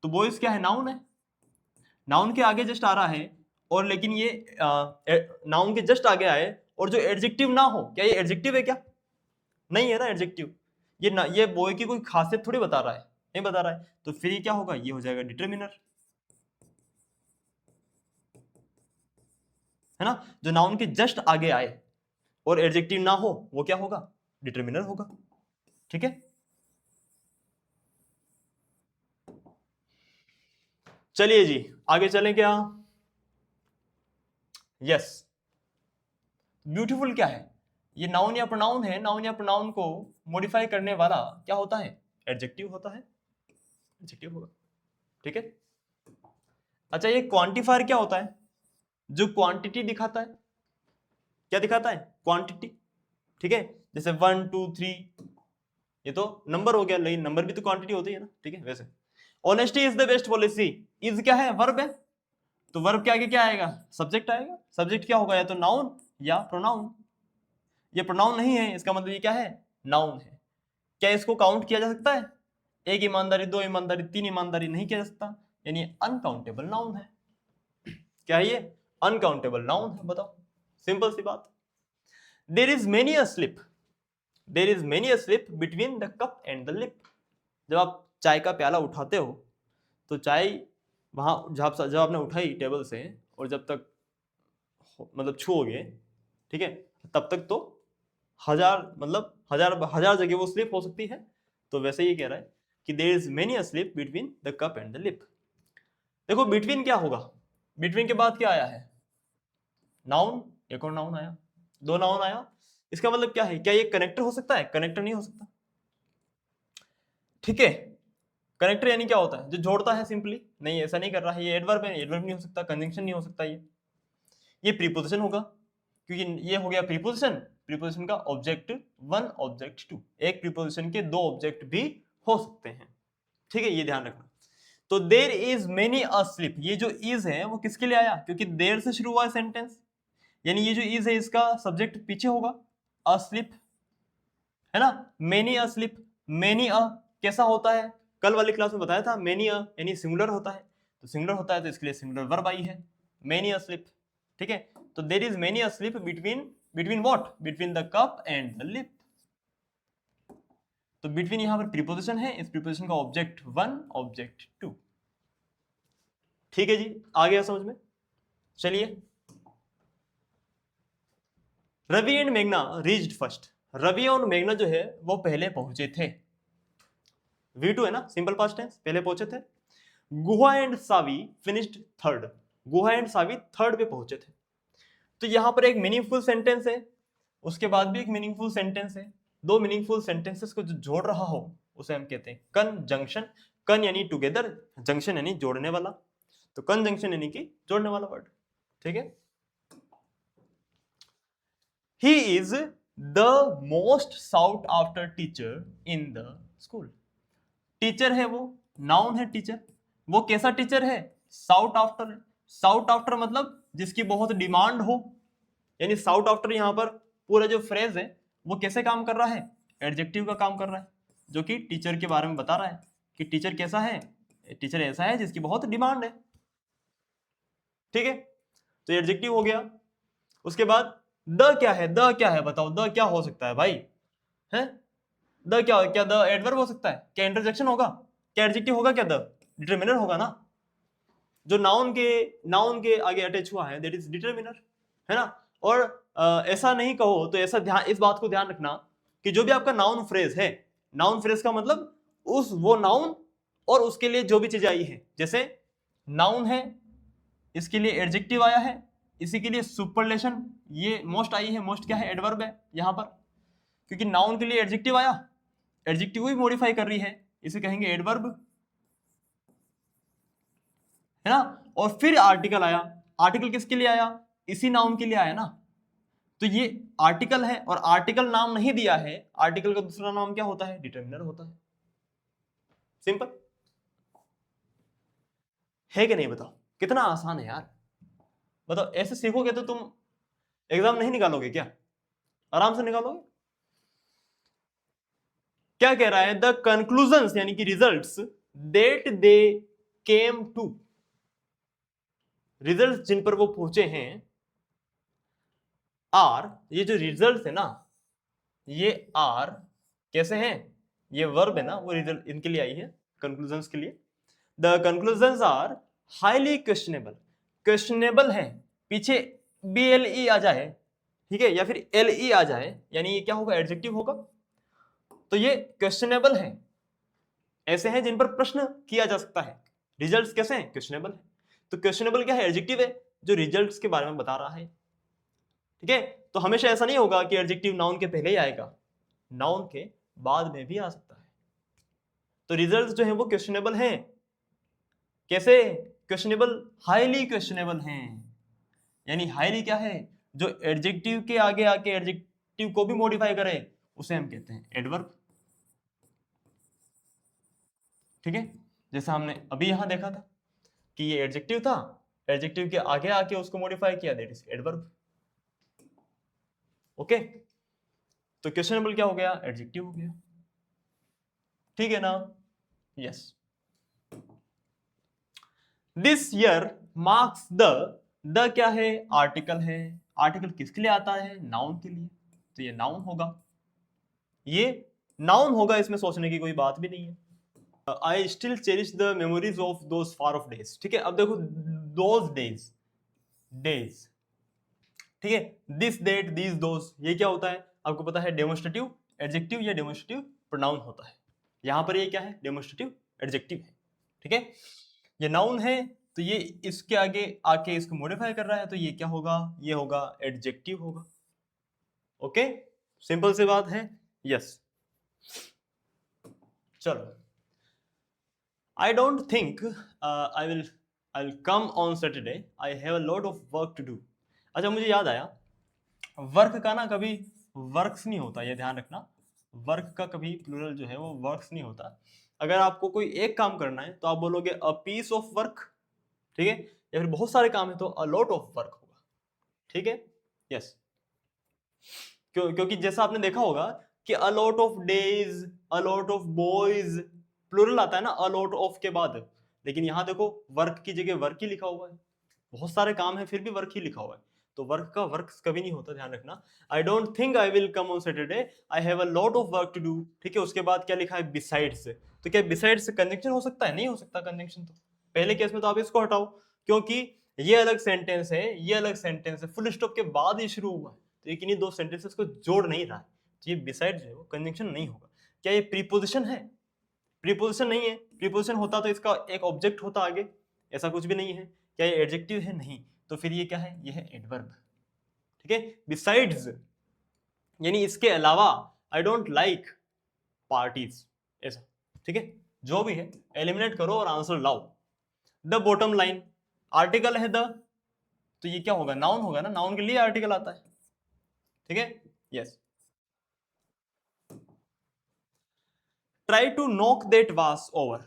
तो बॉयज क्या है, नाउन है, नाउन के आगे जस्ट आ रहा है, और लेकिन ये नाउन के जस्ट आगे आए और जो एडजेक्टिव ना हो, क्या ये एडजेक्टिव है क्या? नहीं है ना एडजेक्टिव, ये बॉय की कोई खासियत थोड़ी बता रहा है, नहीं बता रहा है, तो फिर ये क्या होगा, ये हो जाएगा डिटरमिनर, है ना। जो नाउन के जस्ट आगे आए और एडजेक्टिव ना हो वो क्या होगा, डिटरमिनर होगा। ठीक है, चलिए जी आगे चलें क्या? यस, ब्यूटीफुल क्या है, ये नाउन या प्रोनाउन है, नाउन या प्रोनाउन को मॉडिफाई करने वाला क्या होता है, एडजेक्टिव होता है, एडजेक्टिव होगा। ठीक है, अच्छा ये क्वांटिफायर क्या होता है, जो क्वांटिटी दिखाता है, क्या दिखाता है, क्वांटिटी। ठीक है, जैसे 1 2 3 ये तो नंबर हो गया, लेकिन नंबर भी तो क्वांटिटी होती है ना। ठीक है, वैसे honesty is the best policy, is क्या है, वर्ब है, तो वर्ब के आगे क्या आएगा, सब्जेक्ट आएगा, सब्जेक्ट क्या होगा, या तो नाउन या प्रोनाउन, ये प्रोनाउन नहीं है, इसका मतलब ये क्या है, नाउन है। क्या इसको काउंट किया जा सकता है, एक ईमानदारी, दो ईमानदारी, तीन ईमानदारी, नहीं किया जा सकता, यानी अनकाउंटेबल नाउन है। क्या है ये, अनकाउंटेबल नाउन है, बताओ, सिंपल सी बात। There is many a slip, there is many a slip between the cup and the lip. जब आप चाय का प्याला उठाते हो तो चाय वहां जब आपने उठाई टेबल से और जब तक मतलब छुओगे, ठीक है, तब तक तो हजार हजार जगह वो स्लिप हो सकती है। तो वैसे ये कह रहा है कि there is many a slip between the cup and the lip. देखो बिटवीन क्या होगा, बिटवीन के बाद क्या आया है, नाउन, एक और नाउन आया, दो नाउन आया, इसका मतलब क्या है, क्या ये कनेक्टर हो सकता है, कनेक्टर नहीं हो सकता। ठीक है, कनेक्टर यानी क्या होता है, जो जोड़ता है सिंपली, नहीं ऐसा नहीं कर रहा है, ये एडवर्ब है, एडवर्ब नहीं हो सकता, कंजंक्शन नहीं हो सकता, ये प्रीपोजिशन होगा, क्योंकि ये हो गया प्रीपोजिशन, प्रीपोजिशन का ऑब्जेक्ट 1 ऑब्जेक्ट 2, एक प्रीपोजिशन के दो ऑब्जेक्ट भी हो सकते हैं। ठीक है, ये ध्यान रखना। तो there is many a slip, ये जो इज है वो किसके लिए आया, क्योंकि देर से शुरू हुआ है सेंटेंस, यानी ये जो इज है इसका सब्जेक्ट पीछे होगा, अ स्लिप, है ना। Many a slip, many a कैसा होता है, कल वाली क्लास में बताया था, मेनी अ यानी सिंगुलर होता है, तो सिंगुलर होता है तो इसके लिए सिंगुलर वर्ब आई है, मेनी अ स्लिप। ठीक है, तो there is many a slip between, between what, between the cup and the lip. तो बिटवीन यहां पर प्रीपोजिशन है, इस प्रीपोजिशन का ऑब्जेक्ट 1 ऑब्जेक्ट 2। ठीक है जी, आ गया समझ में। चलिए, रवि एंड मेघना रीच्ड फर्स्ट, रवि और मेघना जो है वो पहले पहुंचे थे, V2 है ना, सिंपल पास्ट टेंस, पहले पहुंचे थे। Guha and Savi finished third, Guha and Savi third पे पहुंचे थे। तो यहां पर एक मीनिंगफुल सेंटेंस है, उसके बाद भी एक मीनिंगफुल सेंटेंस है, दो मीनिंगफुल सेंटेंसेस को जो जोड़ रहा हो उसे हम कहते हैं कंजंक्शन। कन यानी टुगेदर, जंक्शन यानी जोड़ने वाला, तो कंजंक्शन यानी कि जोड़ने वाला वर्ड। ठीक है, he is the most sought after teacher in the school, teacher है वो, नाउन है टीचर, वो कैसा टीचर है, साउट आफ्टर, साउट आफ्टर मतलब जिसकी बहुत डिमांड हो, यानी साउट आफ्टर यहां पर पूरा जो फ्रेज है वो कैसे काम कर रहा है, एडजेक्टिव का काम कर रहा है, जो कि टीचर के बारे में बता रहा है कि टीचर कैसा है, टीचर ऐसा है जिसकी बहुत डिमांड है। ठीक है, तो एडजेक्टिव हो गया। उसके बाद द क्या है, द क्या है बताओ, द क्या हो सकता है भाई, है द क्या, क्या द एडवर्ब हो सकता है, क्या इंटरजेक्शन होगा, क्या एडजेक्टिव होगा, क्या द डिटरमिनर होगा ना, जो नाउन के आगे अटैच हुआ है दैट इज डिटरमिनर, है ना। और ऐसा नहीं कहो तो ऐसा ध्यान, इस बात को ध्यान रखना कि जो भी आपका नाउन फ्रेज है, नाउन फ्रेज का मतलब उस वो नाउन और उसके लिए जो भी चीज आई है, जैसे नाउन है इसके लिए एडजेक्टिव आया है, इसी के लिए सुपरलेशन, ये मोस्ट आई है, मोस्ट क्या है, एडवर्ब है यहां पर, क्योंकि नाउन के लिए एडजेक्टिव आया, एडजेक्टिव भी मॉडिफाई कर रही है, इसे कहेंगे एडवर्ब, है ना। और फिर आर्टिकल आया, आर्टिकल किसके लिए आया, इसी नाउन के लिए आया ना, तो ये आर्टिकल है और आर्टिकल नाम नहीं दिया है, आर्टिकल का दूसरा नाम क्या होता है, डिटरमिनर होता है, सिंपल है कि नहीं, बताओ कितना आसान है यार, बताओ ऐसे सीखोगे तो तुम एग्जाम नहीं निकालोगे क्या, आराम से निकालोगे। क्या कह रहा है, द कंक्लूजन्स यानी कि results that they came to, result जिन पर वो पहुंचे हैं, आर, ये जो रिजल्ट है ना, ये आर कैसे हैं, ये वर्ब है ना, वो रिजल्ट इनके लिए आई है, कंक्लूजन्स के लिए। The conclusions are highly questionable, questionable है, पीछे BLE आ जाए, ठीक है, या फिर LE आ जाए, यानी ये क्या होगा, एडजेक्टिव होगा। तो ये क्वेश्चनेबल है, ऐसे हैं जिन पर प्रश्न किया जा सकता है। रिजल्ट्स कैसे हैं, क्वेश्चनेबल है। तो क्वेश्चनेबल क्या है, एडजेक्टिव है जो रिजल्ट्स के बारे में बता रहा है, ठीक है। तो हमेशा ऐसा नहीं होगा कि एडजेक्टिव नाउन के पहले ही आएगा, नाउन के बाद में भी आ सकता है। तो रिजल्ट्स जो है वो क्वेश्चनेबल हैं। कैसे क्वेश्चनेबल, हाईली क्वेश्चनेबल हैं, यानी हाईली क्या है, जो एडजेक्टिव के आगे आके एडजेक्टिव को भी मॉडिफाई करे उसे हम कहते हैं एडवर्ब, ठीक है। जैसा हमने अभी यहां देखा था कि ये एडजेक्टिव था, एडजेक्टिव के आगे आके उसको मॉडिफाई किया, दैट इज एडवर्ब, ओके। तो क्वेश्चनेबल क्या हो गया, एडजेक्टिव हो गया, ठीक है ना, yes. This year marks the क्या है, आर्टिकल है, आर्टिकल किसके लिए आता है, नाउन के लिए, तो ये नाउन होगा, ये नाउन होगा, इसमें सोचने की कोई बात भी नहीं है। I still cherish the memories of those far of days, ठीक है। अब देखो दोज डेज, डेज, ठीक है, दिस दैट दिस दोज, ये क्या होता है, आपको पता है डेमोन्स्ट्रेटिव एडजेक्टिव या डेमोन्स्ट्रेटिव प्रोनाउन होता है। यहां पर ये क्या है, डेमोन्स्ट्रेटिव एडजेक्टिव है, ठीक है। ये नाउन है, तो ये इसके आगे आके इसको मॉडिफाई कर रहा है, तो ये क्या होगा, ये होगा एडजेक्टिव होगा, ओके। सिंपल सी बात है, यस। चलो, I don't think I will come on Saturday, I have a lot of work to do. अच्छा, मुझे याद आया, वर्क का ना कभी वर्क्स नहीं होता, ये ध्यान रखना, वर्क का कभी प्लूरल जो है वो वर्क्स नहीं होता। अगर आपको कोई एक काम करना है तो आप बोलोगे अ पीस ऑफ वर्क, ठीक है, या फिर बहुत सारे काम है तो अ लॉट ऑफ वर्क होगा, ठीक है, यस। क्योंकि जैसा आपने देखा होगा कि a lot of days, a lot of boys, plural आता है ना अ लॉट ऑफ के बाद, लेकिन यहां देखो वर्क की जगह वर्क ही लिखा हुआ है, बहुत सारे काम है फिर भी वर्क ही लिखा हुआ है, तो वर्क का वर्क कभी नहीं होता, ध्यान रखना। I don't think I will come on Saturday, I have a lot of work to do, ठीक है। उसके बाद क्या लिखा है, बिसाइड्स, तो क्या बिसाइड्स कंजंक्शन हो सकता है, नहीं हो सकता कंजंक्शन, तो पहले केस में तो आप इसको हटाओ, क्योंकि ये अलग सेंटेंस है, ये अलग सेंटेंस है, फुल स्टॉप के बाद ही शुरू हुआ है, तो ये किन्हीं दो सेंटेंसेस को जोड़ नहीं रहा है, तो ये बिसाइड जो है वो कंजंक्शन नहीं होगा। क्या ये प्रीपोजिशन है, प्रीपोजिशन नहीं है, प्रीपोजिशन होता तो इसका एक ऑब्जेक्ट होता आगे, ऐसा कुछ भी नहीं है। क्या ये एडजेक्टिव है, नहीं, तो फिर ये क्या है, ये है एडवर्ब, ठीक है। बिसाइड्स यानी इसके अलावा, आई डोंट लाइक पार्टीज, ऐसा, ठीक है, जो भी है एलिमिनेट करो और आंसर लाओ। द बॉटम लाइन, आर्टिकल है द, तो ये क्या होगा, नाउन होगा ना, नाउन के लिए आर्टिकल आता है, ठीक है, yes. Try to knock that was over,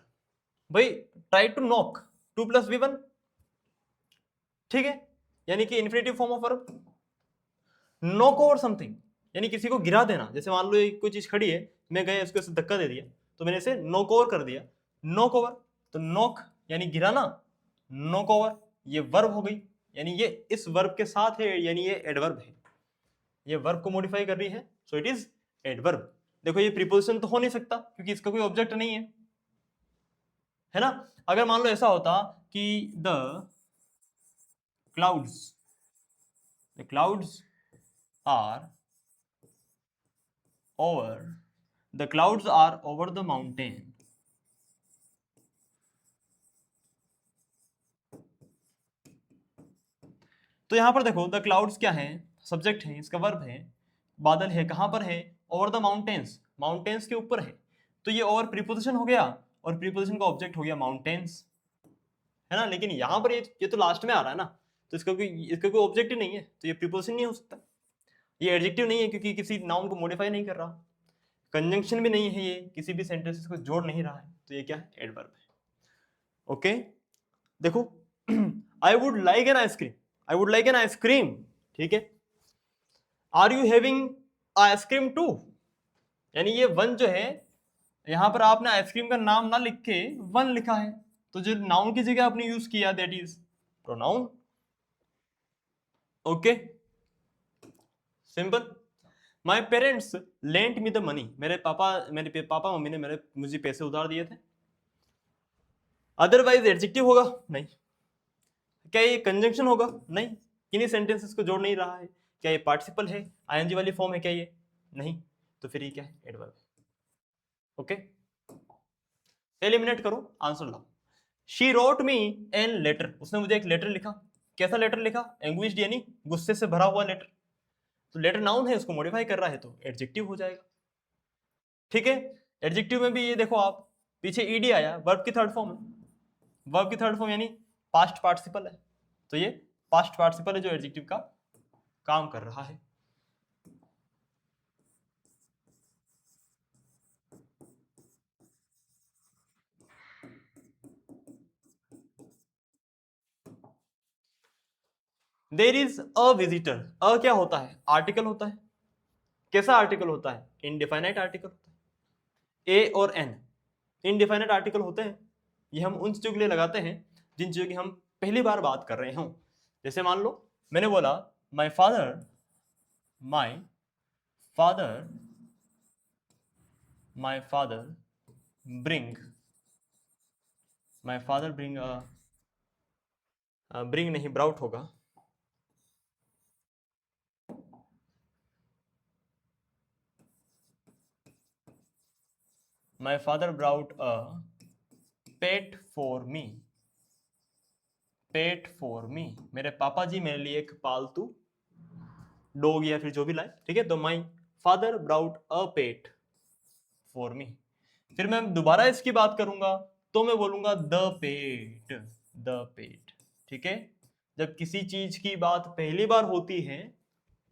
भाई ट्राई टू नॉक, 2+V1, ठीक है, यानी कि infinitive form of verb. Knock over something यानी किसी को गिरा देना, जैसे मान लो कोई चीज खड़ी है, मैं गया उसको ऐसे धक्का दे दिया, तो मैंने इसे नॉक ओवर कर दिया, नॉक ओवर, तो नॉक यानी गिराना, नॉक ओवर ये वर्ब हो गई, यानी ये इस वर्ब के साथ है, यानी ये एडवर्ब है, ये वर्ब को मॉडिफाई कर रही है, सो इट इज एडवर्ब। देखो ये प्रीपोजिशन तो हो नहीं सकता क्योंकि इसका कोई ऑब्जेक्ट नहीं है ना। अगर मान लो ऐसा होता कि the clouds are over, the clouds are over the mountain, तो यहां पर देखो द क्लाउड्स क्या है, सब्जेक्ट है, इसका वर्ब है, बादल है, कहां पर है, ओवर द माउंटेन्स, माउंटेन्स के ऊपर है, तो ये ओवर प्रीपोजिशन हो गया और प्रीपोजिशन का ऑब्जेक्ट हो गया माउंटेन्स, है ना। लेकिन यहां पर ये तो लास्ट में आ रहा है ना, तो इसका कोई ऑब्जेक्ट ही नहीं है, तो ये प्रीपोजिशन नहीं हो सकता, ये एडजेक्टिव नहीं है क्योंकि किसी नाउन को मॉडिफाई नहीं कर रहा, कंजंक्शन भी नहीं है, ये किसी भी सेंटेंसेस को जोड़ नहीं रहा है, तो ये क्या है, एडवर्ब है, ओके। देखो I would like an ice cream, I would like an ice cream, ठीक है। Are you having ice cream too, यानी ये वन जो है यहां पर आपने आइसक्रीम का नाम ना लिख के वन लिखा है, तो जो नाउन की जगह आपने यूज किया that is pronoun. Okay, simple. My parents lent me the money, मेरे पापा मम्मी ने मुझे पैसे उधार दिए थे। अदरवाइज एडजेक्टिव होगा? नहीं। क्या ये कंजंक्शन होगा? नहीं। किन्हीं सेंटेंसेस को जोड़ नहीं रहा है। क्या ये पार्टिसिपल है? आईएनजी वाली फॉर्म है क्या ये? नहीं। तो फिर ये क्या है? एडवर्ब। ओके, एलिमिनेट करो, आंसर लाओ। She wrote me an letter, उसने मुझे एक लेटर लिखा। कैसा लेटर लिखा? एंग्विश्ड यानी गुस्से से भरा हुआ लेटर। तो लेटर नाउन है, उसको मॉडिफाई कर रहा है तो एडजेक्टिव हो जाएगा। ठीक है, एडजेक्टिव में भी ये देखो आप, पीछे ईडी आया, वर्ब की थर्ड फॉर्म है। वर्ब की थर्ड फॉर्म यानी पास्ट पार्टिसिपल है, तो ये पास्ट पार्टिसिपल है जो एडजेक्टिव का काम कर रहा है। देयर इज अ विजिटर, अ क्या होता है? आर्टिकल होता है। कैसा आर्टिकल होता है? इनडिफाइनाइट आर्टिकल होता है। ए और एन इनडिफाइनाइट आर्टिकल होते हैं। ये हम उन चीजों के लिए लगाते हैं जिन चीजों की हम पहली बार बात कर रहे हों। जैसे मान लो मैंने बोला my father my father bring bring नहीं, ब्राउट होगा। My father brought a pet for me, मेरे पापा जी मेरे लिए एक पालतू डॉग या फिर जो भी लाए। ठीक है, तो my father brought a pet for me. फिर मैं दोबारा इसकी बात करूंगा तो मैं बोलूंगा द पेट। ठीक है, जब किसी चीज की बात पहली बार होती है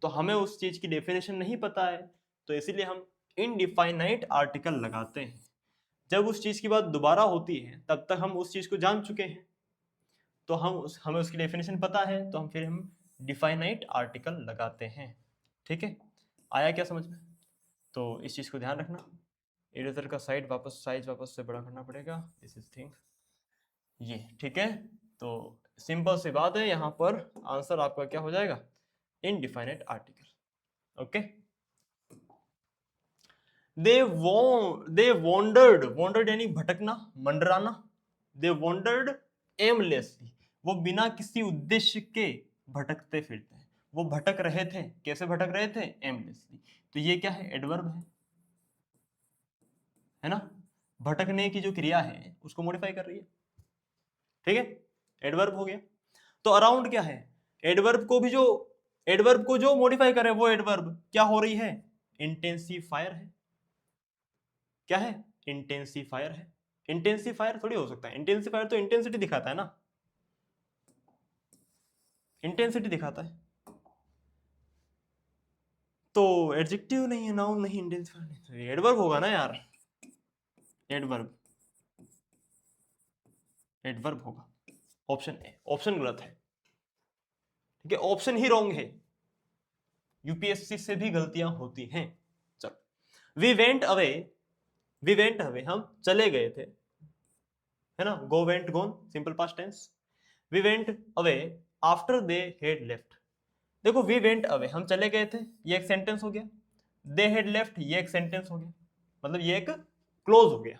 तो हमें उस चीज की डेफिनेशन नहीं पता है, तो इसीलिए हम इनडिफाइनाइट आर्टिकल लगाते हैं। जब उस चीज की बात दोबारा होती है तब तक हम उस चीज को जान चुके हैं, तो हमें उसकी डेफिनेशन पता है, तो हम डिफाइनाइट आर्टिकल लगाते हैं। ठीक है, आया क्या समझ में? तो इस चीज को ध्यान रखना। इरेजर का साइज वापस से बड़ा करना पड़ेगा, दिस इज थिंग ये। ठीक है, तो सिंपल सी बात है, यहाँ पर आंसर आपका क्या हो जाएगा? Indefinite article. ओके, दे वॉन्डर्ड यानी भटकना, मंडराना। दे वॉन्डर्ड एमलेसली, वो बिना किसी उद्देश्य के भटकते फिरते हैं। वो भटक रहे थे, कैसे भटक रहे थे? एमलेसली। तो ये क्या है? एडवर्ब है ना? भटकने की जो क्रिया है उसको मॉडिफाई कर रही है। ठीक है, एडवर्ब हो गया। तो अराउंड क्या है? एडवर्ब को जो मॉडिफाई करे वो एडवर्ब क्या हो रही है? इंटेंसिफायर है। क्या है? इंटेंसिफायर है। इंटेंसिफायर थोड़ी हो सकता है, इंटेंसिफायर तो इंटेंसिटी दिखाता है ना, इंटेंसिटी दिखाता है। तो एडजेक्टिव नहीं है, नाउन नहीं, इंटेंसिफायर नहीं, तो एडवर्ब होगा ना यार। एडवर्ब एडवर्ब होगा। ऑप्शन ए, ऑप्शन गलत है। ठीक है, ऑप्शन ही रॉन्ग है। यूपीएससी से भी गलतियां होती हैं। चलो, वी वेंट अवे हम चले गए थे, है ना? Go went gone, simple past tense. We went away after they had left. देखो, वी वेंट अवे हम चले गए थे, ये एक सेंटेंस हो गया। दे हैड लेफ्ट ये एक सेंटेंस हो गया, मतलब ये एक क्लोज हो गया।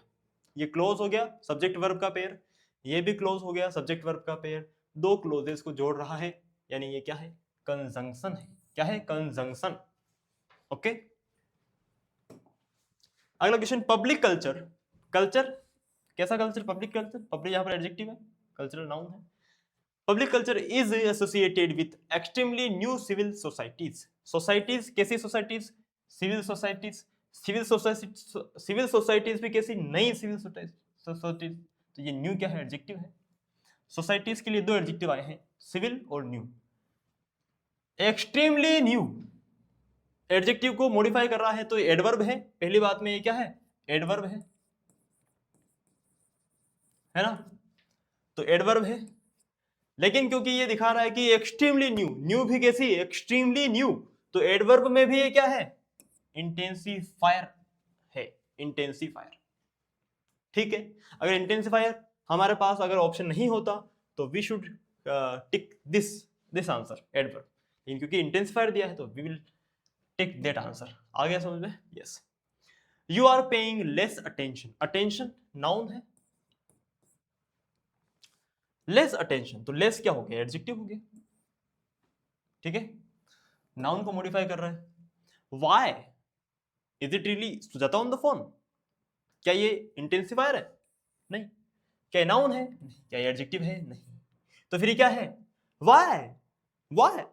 ये क्लोज हो गया, सब्जेक्ट वर्ब का पेयर। ये भी क्लोज हो गया, सब्जेक्ट वर्ब का पेयर। दो क्लोजेस को जोड़ रहा है, यानी ये क्या है? कंजंक्शन है। क्या है? कंजंक्शन। ओके, अगला क्वेश्चन, पब्लिक कल्चर। कल्चर कैसा कल्चर? पब्लिक कल्चर, पब्लिक यहाँ पर एडजेक्टिव है, कल्चरल नाउन है। Public culture is associated with extremely new civil societies. Societies कैसी societies? Civil societies. Civil societies भी कैसी? नई सिविल सोसाइटीज। तो ये न्यू क्या है? एडजेक्टिव है। सोसाइटीज के लिए दो एडजेक्टिव आए हैं, सिविल और न्यू। एक्सट्रीमली न्यू एडजेक्टिव को मॉडिफाई कर रहा है तो एडवर्ब है। पहली बात में ये क्या है? एडवर्ब है ना? तो एडवर्ब है, लेकिन क्योंकि ये दिखा रहा है कि एक्सट्रीमली न्यू, न्यू भी कैसी? Extremely new. तो एडवर्ब में भी ये क्या है? इंटेंसिफायर है, इंटेंसिफायर। ठीक है, अगर इंटेंसिफायर हमारे पास अगर ऑप्शन नहीं होता तो we should tick this answer adverb, लेकिन क्योंकि इंटेंसिफायर दिया है तो we will tick that answer. आ गया समझ में? Yes. You are paying less attention, attention noun है, लेस अटेंशन तो लेस क्या हो गया? एडजेक्टिव हो गया, ठीक है, नाउन को मॉडिफाई कर रहा है। Why is it really Sujata on the phone, क्या ये इंटेंसिफायर है? नहीं। क्या ये नाउन है? नहीं। क्या ये एडजेक्टिव है? नहीं। तो फिर ये क्या है? Why, why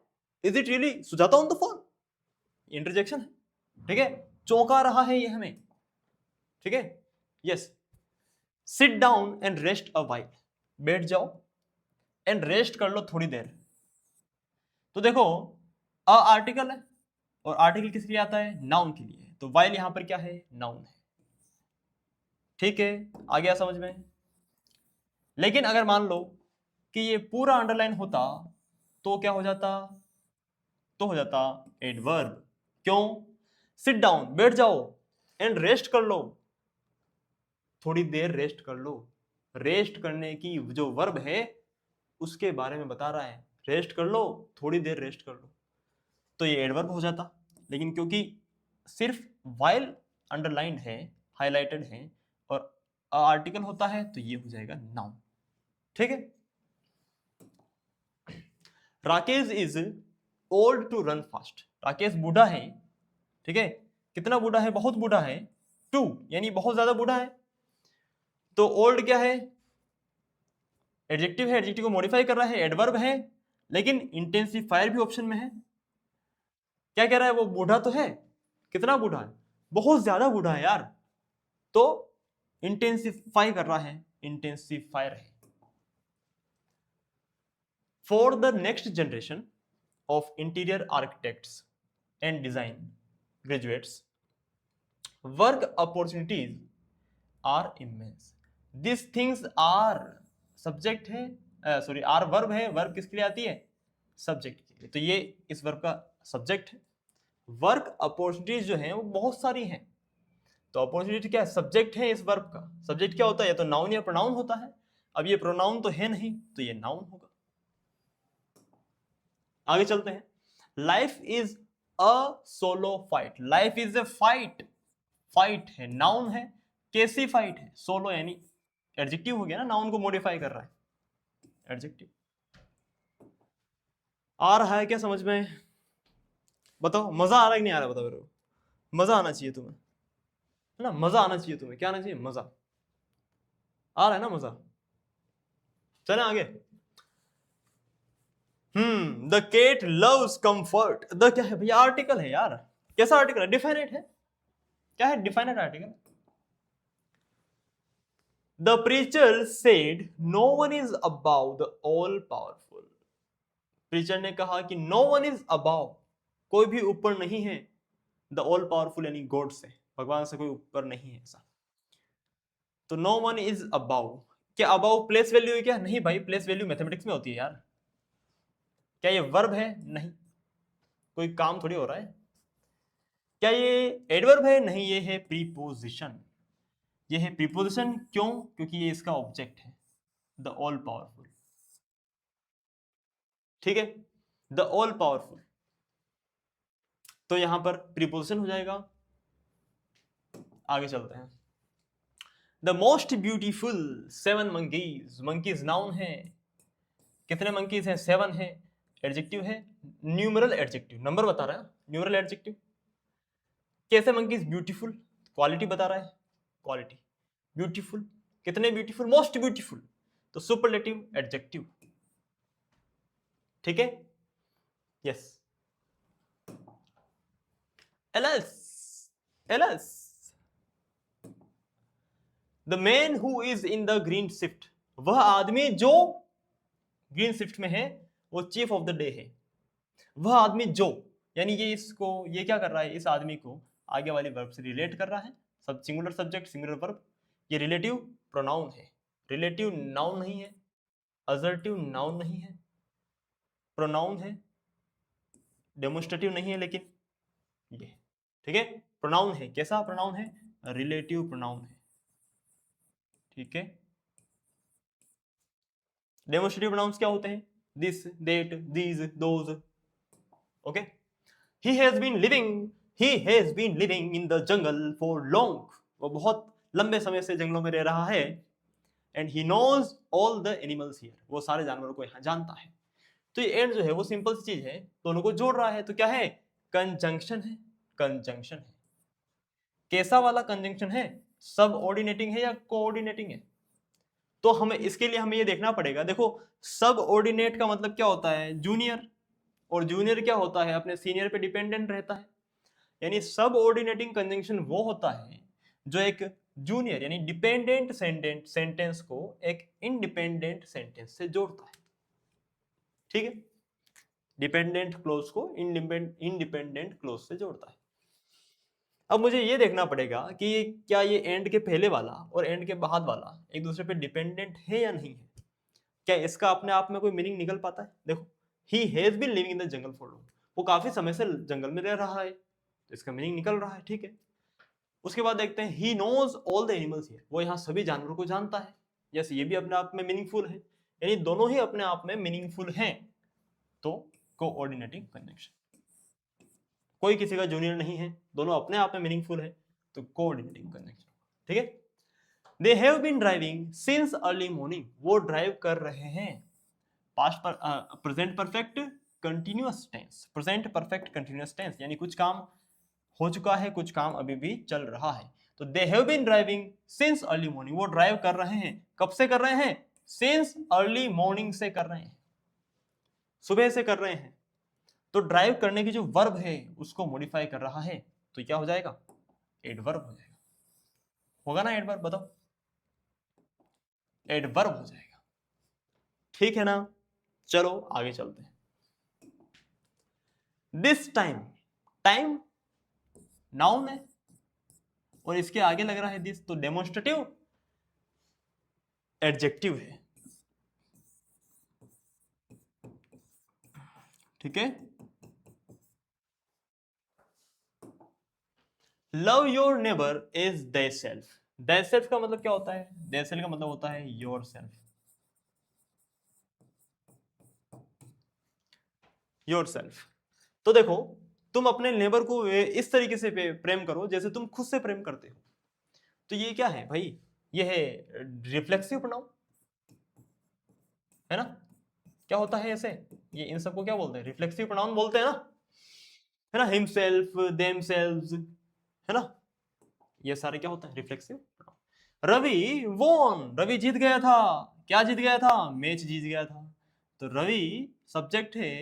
is it really Sujata on the phone, interjection है, ठीक है, चौंका रहा है ये हमें, ठीक है। Yes. Sit down and rest a while, बैठ जाओ एंड रेस्ट कर लो थोड़ी देर। तो देखो अ आर्टिकल है और आर्टिकल किस लिए आता है? नाउन के लिए, तो वाइल यहां पर क्या है? नाउन है, ठीक है, आ गया समझ में। लेकिन अगर मान लो कि ये पूरा अंडरलाइन होता तो क्या हो जाता? तो हो जाता एडवर्ब। क्यों? सिट डाउन, बैठ जाओ, एंड रेस्ट कर लो, थोड़ी देर रेस्ट कर लो। रेस्ट करने की जो वर्ब है उसके बारे में बता रहा है, रेस्ट कर लो, थोड़ी देर रेस्ट कर लो, तो ये एडवर्ब हो जाता। लेकिन क्योंकि सिर्फ वाइल अंडरलाइंड है, हाईलाइटेड है, और आर्टिकल होता है तो ये हो जाएगा नाउन, ठीक है। Rakesh is old to run fast, Rakesh बूढ़ा है, ठीक है, कितना बूढ़ा है? बहुत बूढ़ा है, टू यानी बहुत ज्यादा बूढ़ा है। तो ओल्ड क्या है? एडजेक्टिव है, एडजेक्टिव को मॉडिफाई कर रहा है, एडवर्ब है, लेकिन इंटेंसिफायर भी ऑप्शन में है। क्या कह रहा है? वो बूढ़ा तो है, कितना बूढ़ा है? बहुत ज्यादा बूढ़ा है यार, तो इंटेंसिफाई कर रहा है, इंटेंसिफायर है। For the next generation of interior architects and design graduates, work opportunities are immense. This things are subject है, सॉरी आर वर्ब है, वर्ब किसके लिए आती है? सब्जेक्ट के लिए, तो ये इस वर्ब का सब्जेक्ट है। वर्क अपॉर्चुनिटीज जो है वो बहुत सारी हैं, तो अपॉर्चुनिटी क्या है? सब्जेक्ट है इस वर्ब का। सब्जेक्ट क्या होता है? या तो नाउन या प्रोनाउन होता है। अब ये प्रोनाउन तो है नहीं, तो ये नाउन होगा। आगे चलते हैं। Life is a solo fight, life is a fight, fight है, नाउन है, कैसी फाइट है? सोलो यानी एडजेक्टिव हो गया ना, नाउन को मॉडिफाई कर रहा है, एडजेक्टिव। आ रहा है क्या समझ में? बताओ मजा आ रहा है कि नहीं आ रहा? बताओ मेरे को, मजा आना चाहिए तुम्हें, है ना, मजा आना चाहिए तुम्हें। क्या आना चाहिए? मजा। आ रहा है ना मजा? चले आगे। The cat loves comfort, the क्या है भैया? आर्टिकल है यार। कैसा आर्टिकल है? डिफाइनेट है। क्या है? Definite article. The preacher said no one is above the all powerful, preacher ने कहा कि नो वन इज अबाउ, कोई भी ऊपर नहीं है, द ऑल पावरफुल यानी गॉड से, भगवान से कोई ऊपर नहीं है ऐसा। तो नो वन इज अबाउ, क्या अबाउ प्लेस वैल्यू है क्या? नहीं भाई, प्लेस वैल्यू मैथमेटिक्स में होती है यार। क्या ये वर्ब है? नहीं, कोई काम थोड़ी हो रहा है। क्या ये एडवर्ब है? नहीं, ये है प्रीपोजिशन, ये है प्रीपोजिशन। क्यों? क्योंकि ये इसका ऑब्जेक्ट है, द ऑल पावरफुल, ठीक है, द ऑल पावरफुल, तो यहां पर प्रीपोजिशन हो जाएगा। आगे चलते हैं। The most beautiful 7 monkeys, monkeys noun है, कितने मंकीज हैं? 7 है, एडजेक्टिव है, न्यूमरल एडजेक्टिव, नंबर बता रहा है, न्यूमरल एडजेक्टिव। कैसे मंकीज? ब्यूटीफुल, क्वालिटी बता रहा है, क्वालिटी, ब्यूटीफुल, कितने ब्यूटीफुल? मोस्ट ब्यूटीफुल, तो सुपरलेटिव एडजेक्टिव, ठीक है। Yes. Alas, alas, the man who is in the green shirt, वह आदमी जो ग्रीन शिफ्ट में है वो चीफ ऑफ द डे है। वह आदमी जो, यानी ये इसको, ये क्या कर रहा है? इस आदमी को आगे वाली वर्ब से रिलेट कर रहा है, सब सिंगुलर सब्जेक्ट सिंगुलर वर्ब। ये रिलेटिव प्रोनाउन है, रिलेटिव नाउन नहीं है, असर्टिव नाउन नहीं है, प्रोनाउन है, डेमोन्स्ट्रेटिव नहीं है, लेकिन ये, ठीक है, प्रोनाउन है। कैसा प्रोनाउन है? रिलेटिव प्रोनाउन है, ठीक है। डेमोस्ट्रेटिव प्रोनाउंस क्या होते हैं? This, that, these, those. Okay. He has been living in the jungle for long, वो बहुत लंबे समय से जंगलों में रह रहा है। And he knows all the animals here, वो सारे जानवरों को यहाँ जानता है। तो ये एंड जो है वो सिंपल सी चीज है, दोनों को जोड़ रहा है। तो क्या है? कंजंक्शन है, कंजंक्शन है। कैसा वाला कंजंक्शन है? सब ऑर्डिनेटिंग है या कोऑर्डिनेटिंग है? तो हमें इसके लिए हमें ये देखना पड़ेगा। देखो, सब ऑर्डिनेट का मतलब क्या होता है? जूनियर, और जूनियर क्या होता है? अपने सीनियर पे डिपेंडेंट रहता है। यानी सब ऑर्डिनेटिंग कंजंक्शन वो होता है जो एक जूनियर यानी डिपेंडेंट सेंटेंस को एक इंडिपेंडेंट सेंटेंस से जोड़ता है। ठीक है, डिपेंडेंट क्लोज को इंडिपेंडेंट क्लोज से जोड़ता है। अब मुझे ये देखना पड़ेगा कि क्या ये एंड के पहले वाला और एंड के बाद वाला एक दूसरे पे डिपेंडेंट है या नहीं है। क्या इसका अपने आप में कोई मीनिंग निकल पाता है? देखो, he has been living in the jungle for long, वो काफी समय से जंगल में रह रहा है, तो इसका मीनिंग निकल रहा है। ठीक है। उसके बाद देखते हैं he knows all the animals here, वो यहाँ सभी जानवरों को जानता है। यस, ये भी अपने आप में मीनिंगफुल है, यानी दोनों ही अपने आप में मीनिंगफुल हैं। तो कोऑर्डिनेटिंग कंजंक्शन, कोई किसी का जूनियर नहीं है, दोनों अपने आप में मीनिंगफुल है, तो कोऑर्डिनेटिंग कंजंक्शन। ठीक है। They have been driving since early morning, वो ड्राइव कर रहे हैं। पास्ट पर present perfect continuous tense, present perfect continuous tense, यानी कुछ काम हो चुका है, कुछ काम अभी भी चल रहा है। तो they have been driving since early morning, वो ड्राइव कर रहे हैं। कब से कर रहे हैं? सिंस अर्ली मॉर्निंग से कर रहे हैं, सुबह से कर रहे हैं। तो ड्राइव करने की जो वर्ब है उसको मॉडिफाई कर रहा है, तो क्या हो जाएगा? एडवर्ब हो जाएगा। होगा ना एडवर्ब? बताओ, एडवर्ब हो जाएगा। ठीक है ना? चलो आगे चलते हैं। दिस टाइम, टाइम नाउन है और इसके आगे लग रहा है दिस, तो डेमोन्स्ट्रेटिव एडजेक्टिव है। ठीक है। Love your neighbour is they self, they self का मतलब क्या होता है? दे सेल्फ का मतलब होता है योर सेल्फ, योर सेल्फ। तो देखो, तुम अपने नेबर को इस तरीके से प्रेम करो जैसे तुम खुद से प्रेम करते हो। तो ये क्या है भाई? ये है रिफ्लेक्सिव प्रोनाउन, है ना? क्या होता है ऐसे? ये इन सबको क्या बोलते हैं? रिफ्लेक्सिव प्रोनाउन बोलते हैं ना, है ना? हिमसेल्फ, देमसेल्व्स, है ना? ये सारे क्या होता है? Reflexive pronoun. Ravi won, Ravi जीत गया था। क्या जीत गया था? मैच जीत गया था। तो रवि सब्जेक्ट है,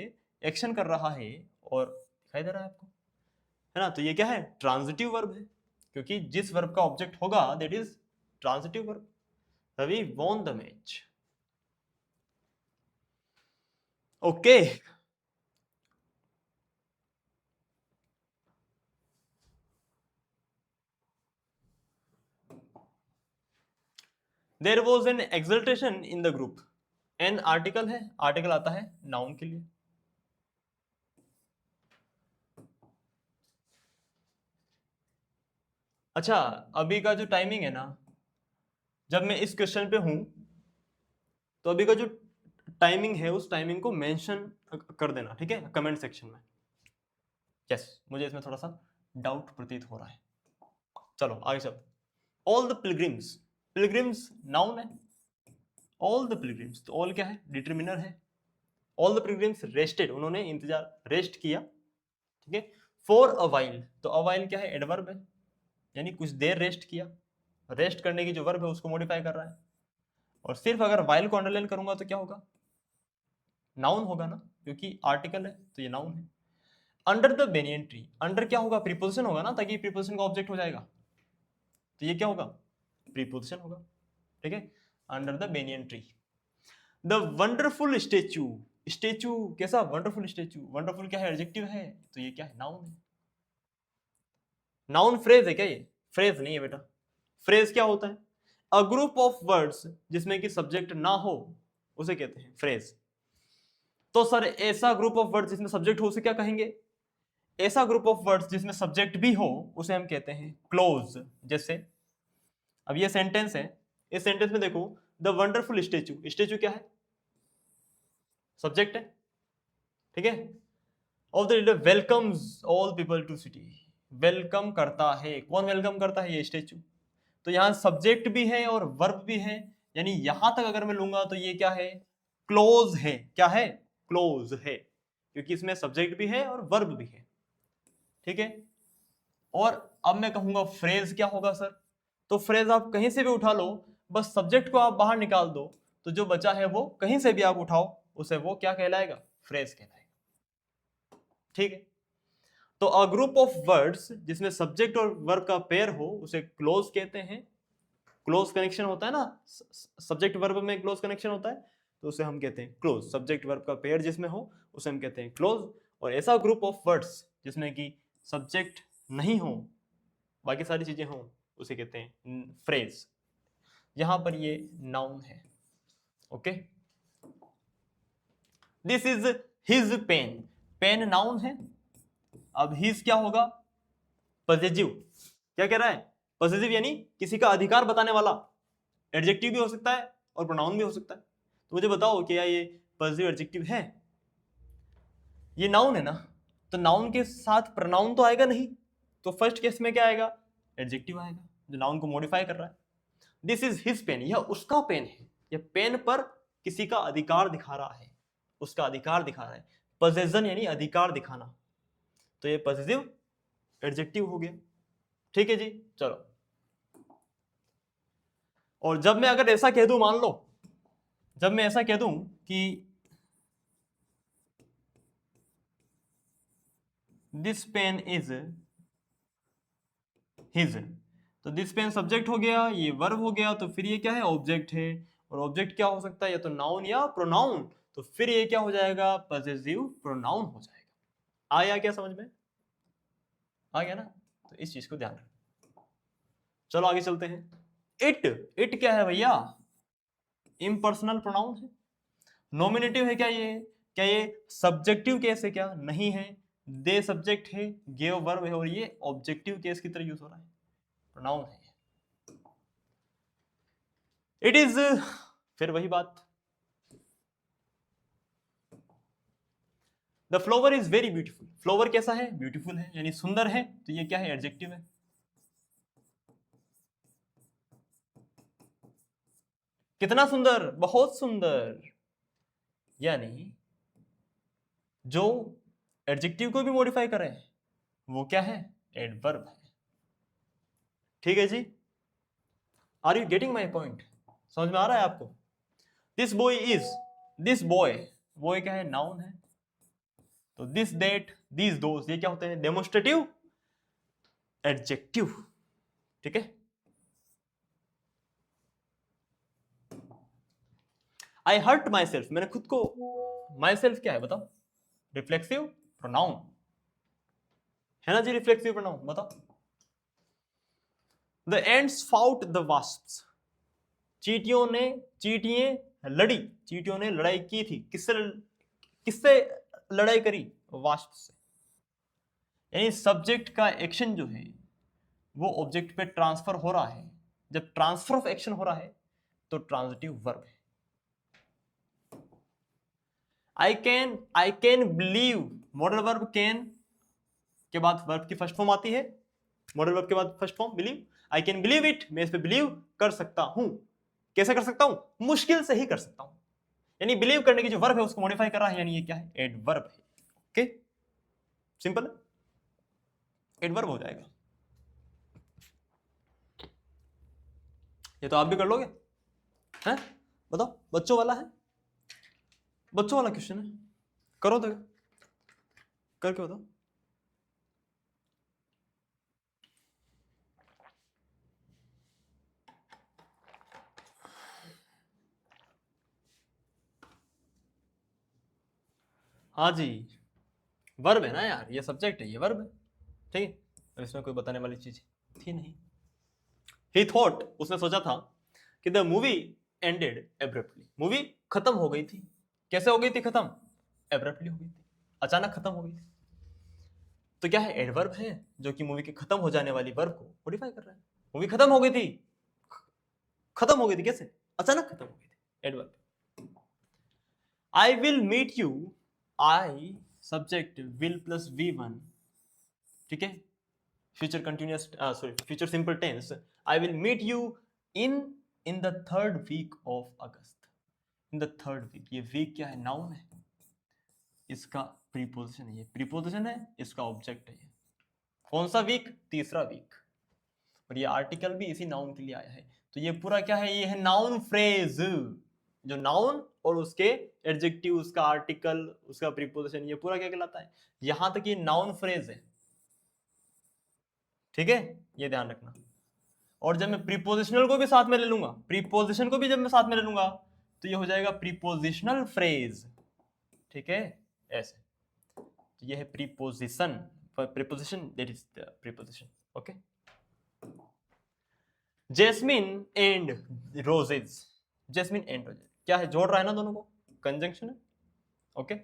एक्शन कर रहा है, और दिखाई दे रहा है आपको, है ना? तो ये क्या है? ट्रांजिटिव वर्ब है, क्योंकि जिस वर्ब का ऑब्जेक्ट होगा that is transitive verb. Ravi won the match. Okay. There was an exultation in the group. An article है, आर्टिकल आता है नाउन के लिए। अच्छा, अभी का जो टाइमिंग है ना, जब मैं इस क्वेश्चन पे हूं, तो अभी का जो टाइमिंग है उस टाइमिंग को मेंशन कर देना, ठीक है, कमेंट सेक्शन में। यस, मुझे इसमें थोड़ा सा डाउट प्रतीत हो रहा है। चलो आगे चलो। All the pilgrims, pilgrims noun है। ऑल द पिलग्रिम्स, तो ऑल क्या है? डिटरमिनर है। ऑल द पिलग्रिम्स रेस्टेड, उन्होंने इंतजार, रेस्ट किया। ठीक है। फॉर अ वाइल, तो अ वाइल क्या है? एडवर्ब है, यानी कुछ देर रेस्ट किया। रेस्ट करने की जो वर्ब है उसको मॉडिफाई कर रहा है। और सिर्फ अगर वाइल को अंडरलाइन करूंगा तो क्या होगा? नाउन होगा ना, क्योंकि आर्टिकल है तो ये नाउन है। Under the banyan tree, under क्या होगा? प्रीपोजिशन होगा ना, ताकि प्रीपोजिशन का ऑब्जेक्ट हो जाएगा। तो ये क्या होगा? प्रीपोजिशन होगा। ठीक है। Under the banyan tree. The wonderful statue, statue कैसा? Wonderful statue. वंडरफुल क्या है? एडजेक्टिव है, तो ये क्या है? नाउन है। नाउन फ्रेज है क्या? ये फ्रेज नहीं है बेटा। फ्रेज क्या होता है? अ ग्रुप ऑफ वर्ड्स जिसमें कि सब्जेक्ट ना हो उसे कहते हैं फ्रेज। तो सर ऐसा ग्रुप ऑफ वर्ड्स जिसमें सब्जेक्ट हो उसे क्या कहेंगे? ऐसा ग्रुप ऑफ वर्ड्स जिसमें सब्जेक्ट भी हो उसे हम कहते हैं क्लोज। जैसे अब ये सेंटेंस है, इस सेंटेंस में देखो, द वंडरफुल स्टेचू, स्टेचू क्या है? सब्जेक्ट है, ठीक है। Of the leader welcomes all people to city, welcome करता है, कौन वेलकम करता है? ये स्टेचू। तो यहाँ सब्जेक्ट भी है और वर्ब भी है, यानी यहां तक अगर मैं लूंगा तो ये क्या है? क्लोज है। क्या है? क्लोज है, क्योंकि इसमें सब्जेक्ट भी है और वर्ब भी है, ठीक है। और अब मैं कहूंगा फ्रेज क्या होगा सर? तो फ्रेज आप कहीं से भी उठा लो, बस सब्जेक्ट को आप बाहर निकाल दो, तो जो बचा है वो कहीं से भी आप उठाओ, उसे वो क्या कहलाएगा? फ्रेज कहलाएगा, ठीक है। तो अ ग्रुप ऑफ वर्ड्स जिसमें सब्जेक्ट और वर्ब का पेयर हो उसे क्लोज कहते हैं। क्लोज कनेक्शन होता है ना, सब्जेक्ट वर्ब में क्लोज कनेक्शन होता है, तो उसे हम कहते हैं क्लोज। सब्जेक्ट वर्ब का पेयर जिसमें हो उसे हम कहते हैं क्लोज। और ऐसा ग्रुप ऑफ वर्ड्स जिसमें कि सब्जेक्ट नहीं हो, बाकी सारी चीजें हो, उसे कहते हैं फ्रेज। यहां पर ये नाउन है, okay. This is his pen, pen noun है। अब हिज क्या होगा? पॉजिटिव। क्या कह रहा है? पॉजिटिव, यानी किसी का अधिकार बताने वाला। एडजेक्टिव भी हो सकता है और प्रोनाउन भी हो सकता है। तो मुझे बताओ क्या ये पॉजिटिव एडजेक्टिव है? ये नाउन है ना, तो नाउन के साथ प्रोनाउन तो आएगा नहीं, तो फर्स्ट केस में क्या आएगा? एडजेक्टिव आएगा, जो नाउन को मॉडिफाई कर रहा है। दिस इज हिज पेन, यह उसका पेन है। यह पेन पर किसी का अधिकार दिखा रहा है, उसका अधिकार दिखा रहा है। पोजेशन यानी अधिकार दिखाना, तो ये पॉजिटिव एडजेक्टिव हो गया, ठीक है जी। चलो, और जब मैं अगर ऐसा कह दूं, मान लो जब मैं ऐसा कह दूं कि दिस पेन इज हिज, तो दिस पेन सब्जेक्ट हो गया, ये वर्ब हो गया, तो फिर ये क्या है? ऑब्जेक्ट है। और ऑब्जेक्ट क्या हो सकता है? या तो नाउन या प्रोनाउन, तो फिर ये क्या हो जाएगा? पॉसेसिव प्रोनाउन हो जाएगा। आया क्या समझ में? आ गया ना? तो इस चीज को ध्यान रखना। चलो आगे चलते हैं। इट, इट क्या है भैया? इम्पर्सनल प्रोनाउन है। नॉमिनेटिव है क्या ये? क्या ये सब्जेक्टिव केस है? क्या नहीं है। दे सब्जेक्ट है, गेव वर्ब है, और ये ऑब्जेक्टिव केस की तरह यूज हो रहा है, प्रोनाउन है। इट इज, फिर वही बात, the flower is very beautiful. Flower कैसा है? ब्यूटीफुल है, यानी सुंदर है, तो ये क्या है? एडजेक्टिव है। कितना सुंदर? बहुत सुंदर, यानी जो एडजेक्टिव को भी मॉडिफाई करे वो क्या है? एडवर्ब है, ठीक है जी। Are you getting my point? समझ में आ रहा है आपको? This boy is, this boy, boy क्या है? नाउन है। तो दिस, दैट, दीज, दोस, ये क्या होते हैं? डेमोन्स्ट्रेटिव एडजेक्टिव, ठीक है। आई हर्ट माई सेल्फ, मैंने खुद को, माई सेल्फ क्या है बताओ? रिफ्लेक्सिव प्रोनाउन है ना जी, रिफ्लेक्सिव प्रोनाउन। बताओ, the ends fought the wasps, चींटियों ने, चींटियां लड़ी, चींटियों ने लड़ाई की थी। किससे? किससे लड़ाई करी? वास्प से। यानी सब्जेक्ट का एक्शन जो है वो ऑब्जेक्ट पे ट्रांसफर हो रहा है। जब ट्रांसफर ऑफ एक्शन हो रहा है तो ट्रांजिटिव वर्ब है। I can believe, modal verb can के बाद वर्ब की फर्स्ट फॉर्म आती है, मॉडल वर्ब के बाद first form believe. I can believe it, मैं इस पे बिलीव कर सकता हूं। कैसे कर सकता हूं? मुश्किल से ही कर सकता हूं। यानी बिलीव करने की जो वर्ब है उसको मॉडिफाई कर रहा है, यानी ये क्या है? एडवर्ब है, ओके। सिंपल है, एडवर्ब हो जाएगा। ये तो आप भी कर लोगे हैं? बताओ, बच्चों वाला है, बच्चों वाला क्वेश्चन है, करो तो, करके बताओ। हाँ जी, वर्ब है ना यार, ये सब्जेक्ट है, ये वर्ब है, ठीक है। अब इसमें कोई बताने वाली चीज थी नहीं। ही थॉट, उसने सोचा था कि the movie ended abruptly, movie खत्म हो गई थी। कैसे हो गई थी खत्म? एब्रप्टली हो गई थी, अचानक खत्म हो गई थी। तो क्या है? एडवर्ब है, जो कि मूवी के खत्म हो जाने वाली वर्ब को मॉडिफाई कर रहा है। मूवी खत्म हो गई थी, खत्म हो गई थी, कैसे अचानक खत्म हो गई थी adverb. I will meet you, I subject will plus V1, ठीक है, future continuous sorry future simple tense, I will meet you in the third week of August. In the third week, ये वीक क्या है, noun है, इसका preposition है, ये preposition है, इसका ऑब्जेक्ट है। ये कौन सा वीक, तीसरा वीक, और ये आर्टिकल भी इसी नाउन के लिए आया है। तो ये पूरा क्या है, ये है नाउन फ्रेज, जो नाउन और उसके एडजेक्टिव, उसका आर्टिकल, उसका प्रीपोजिशन, ये पूरा क्या कहलाता है, यहां तक ये नाउन फ्रेज है, ठीक है, ये ध्यान रखना। और जब मैं प्रीपोजिशनल को भी साथ में ले लूंगा, प्रीपोजिशन को भी जब मैं साथ में ले लूंगा, तो ये हो जाएगा प्रीपोजिशनल फ्रेज, ठीक है, ऐसे। तो ये है preposition, preposition, that is the preposition, okay. Jasmine and roses, jasmine and roses क्या है, जोड़ रहा है ना दोनों को, कंजंक्शन है, okay.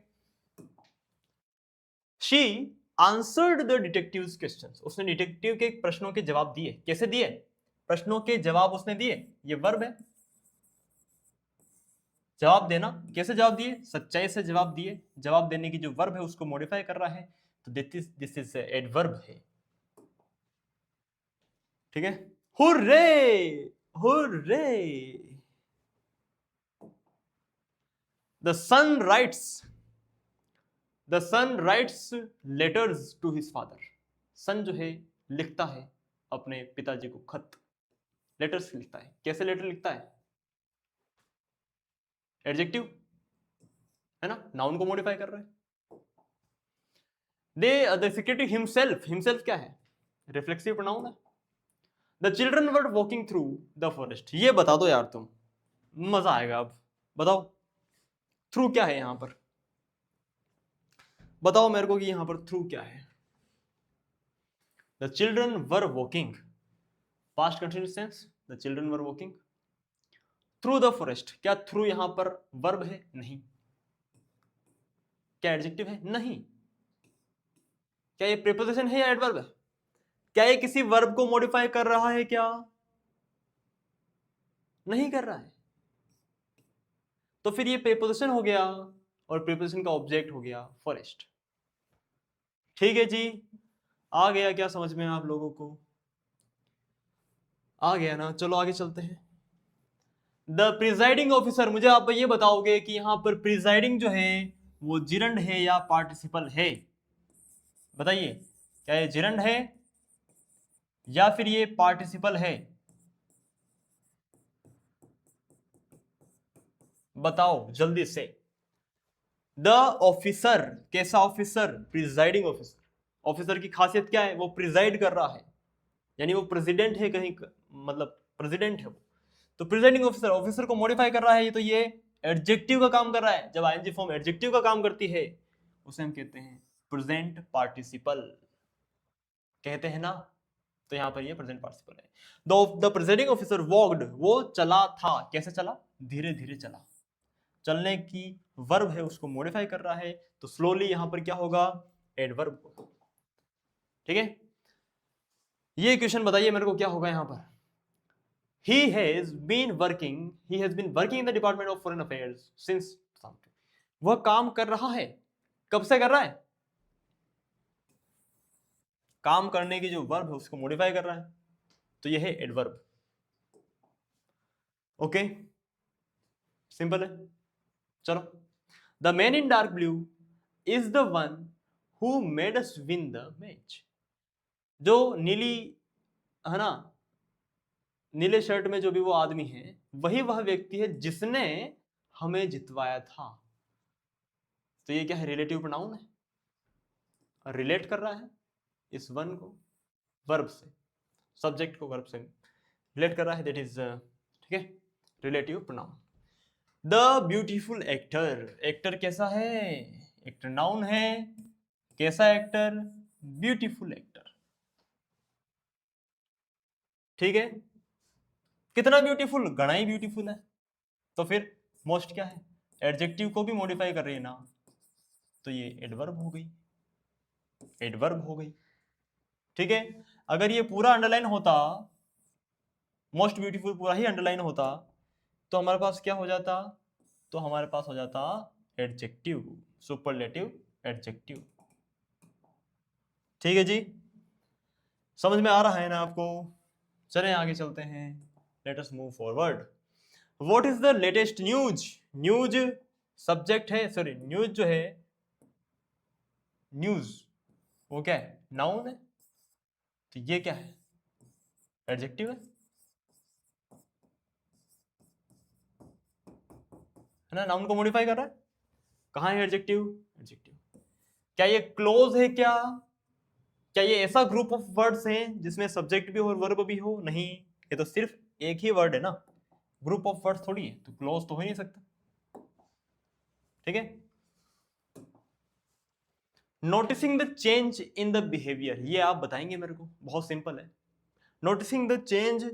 She answered the detective questions, उसने डिटेक्टिव के प्रश्नों के जवाब दिए, कैसे दिए, प्रश्नों के जवाब उसने दिए, ये वर्ब है, जवाब देना, कैसे जवाब दिए, सच्चाई से जवाब दिए, जवाब देने की जो वर्ब है उसको मॉडिफाई कर रहा है, तो दिस इज एडवर्ब है, ठीक है। Hurray, hurray, the son writes letters to his father, son जो है लिखता है अपने पिताजी को खत, लेटर्स लिखता है, कैसे लेटर लिखता है, एडजेक्टिव है ना, नाउन को मॉडिफाई कर रहे हैं। द सेक्रेटरी हिमसेल्फ क्या है, रिफ्लेक्सिव प्रोनाउन है। The children were walking through the forest, ये बता दो यार तुम, मजा आएगा, अब बताओ थ्रू क्या है, यहां पर बताओ मेरे को कि यहां पर थ्रू क्या है। The children were walking, past continuous tense, the children were walking through the forest, क्या थ्रू यहां पर वर्ब है, नहीं। क्या एडजेक्टिव है, नहीं। क्या ये प्रीपोजिशन है या एडवर्ब है, क्या ये किसी वर्ब को मॉडिफाई कर रहा है, क्या नहीं कर रहा है, तो फिर ये प्रीपोजिशन हो गया, और प्रीपोजिशन का ऑब्जेक्ट हो गया फॉरेस्ट, ठीक है जी। आ गया क्या समझ में आप लोगों को, आ गया ना, चलो आगे चलते हैं। द प्रिजाइडिंग ऑफिसर, मुझे आप ये बताओगे कि यहां पर प्रिजाइडिंग जो है वो जिरंड है या पार्टिसिपल है, बताइए, क्या ये जिरंड है या फिर ये पार्टिसिपल है, बताओ जल्दी से। द ऑफिसर, कैसा ऑफिसर, प्रिजाइडिंग ऑफिसर, ऑफिसर की खासियत क्या है, वो प्रिजाइड कर रहा है, यानी वो प्रेसिडेंट है कहीं, मतलब प्रेसिडेंट है वो, तो प्रिजाइडिंग ऑफिसर, ऑफिसर को मॉडिफाई कर रहा है, ये तो ये एडजेक्टिव का काम कर रहा है, जब आईएनजी फॉर्म एडजेक्टिव का काम करती है उसे हम कहते हैं प्रेजेंट पार्टिसिपल, कहते हैं ना, तो यहां पर ये प्रेजेंट पार्टिसिपल है। द प्रिजाइडिंग ऑफिसर वॉक्ड, वो चला था, कैसे चला, धीरे धीरे चला, चलने की वर्ब है उसको मॉडिफाई कर रहा है, तो स्लोली यहां पर क्या होगा, एडवर्ब होगा, ठीक है। ये क्वेश्चन बताइए मेरे को क्या होगा यहां पर, he has been working in the Department of Foreign Affairs since, वह काम कर रहा है, कब से कर रहा है, काम करने की जो वर्ब है उसको मॉडिफाई कर रहा है, तो यह है एडवर्ब, ओके, सिंपल है। चलो, the man in dark blue is the one who made us win the match, जो नीली है ना, नीले शर्ट में जो भी वो आदमी है, वही वह व्यक्ति है जिसने हमें जितवाया था, तो ये क्या है, रिलेटिव प्रोनाउन है, रिलेट कर रहा है इस वन को वर्ब से, सब्जेक्ट को वर्ब से रिलेट कर रहा है, दैट इज, ठीक है, relative pronoun. The beautiful actor, actor कैसा है, एक्टर नाउन है, कैसा एक्टर, ब्यूटीफुल एक्टर, ठीक है, कितना ब्यूटीफुल, घना ही ब्यूटीफुल है, तो फिर मोस्ट क्या है, एडजेक्टिव को भी मॉडिफाई कर रही है ना, तो ये एडवर्ब हो गई, एडवर्ब हो गई, ठीक है। अगर ये पूरा अंडरलाइन होता, मोस्ट ब्यूटीफुल पूरा ही अंडरलाइन होता तो हमारे पास क्या हो जाता, तो हमारे पास हो जाता एडजेक्टिव, सुपरलेटिव एडजेक्टिव। ठीक है जी, समझ में आ रहा है ना आपको? चलें आगे चलते हैं, let us move forward. What is the latest news? News subject है, सॉरी न्यूज जो है, न्यूज वो क्या है, नाउन है, तो ये क्या है, एडजेक्टिव है ना, नाउन को मॉडिफाई कर रहा है। कहाँ है एडजेक्टिव? एडजेक्टिव। क्या ये क्लोज है क्या? क्या ये ऐसा ग्रुप ऑफ वर्ड्स हैं जिसमें सब्जेक्ट भी हो और वर्ब भी हो? नहीं, ये तो सिर्फ एक ही वर्ड है ना, ग्रुप ऑफ वर्ड्स थोड़ी है, तो क्लोज तो हो ही नहीं सकता। ठीक है। Noticing the change in the behaviour, ये आप बताएंगे मेरे को, बहुत सिंपल है। Noticing the change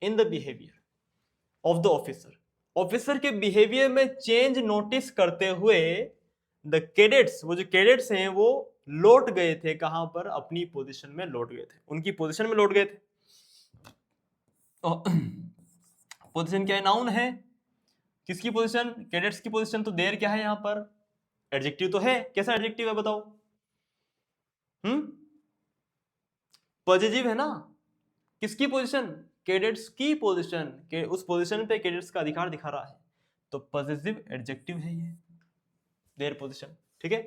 in the behaviour of the officer, officer के बिहेवियर में चेंज नोटिस करते हुए द कैडेट्स, वो जो कैडेट्स हैं वो लौट गए थे, कहां पर? अपनी पोजीशन में लौट गए थे, उनकी पोजीशन में लौट गए थे। पोजीशन क्या है? नाउन है। किसकी पोजीशन? कैडेट्स की पोजीशन। तो देर क्या है यहां पर? एडजेक्टिव तो है। कैसा एडजेक्टिव है बताओ? पॉजिटिव है ना। किसकी पोजीशन? कैडेट्स की पोजीशन, के उस पोजीशन पे कैडेट्स का अधिकार दिखा रहा है, तो पॉजिटिव एडजेक्टिव है ये, देयर पोजीशन। ठीक है।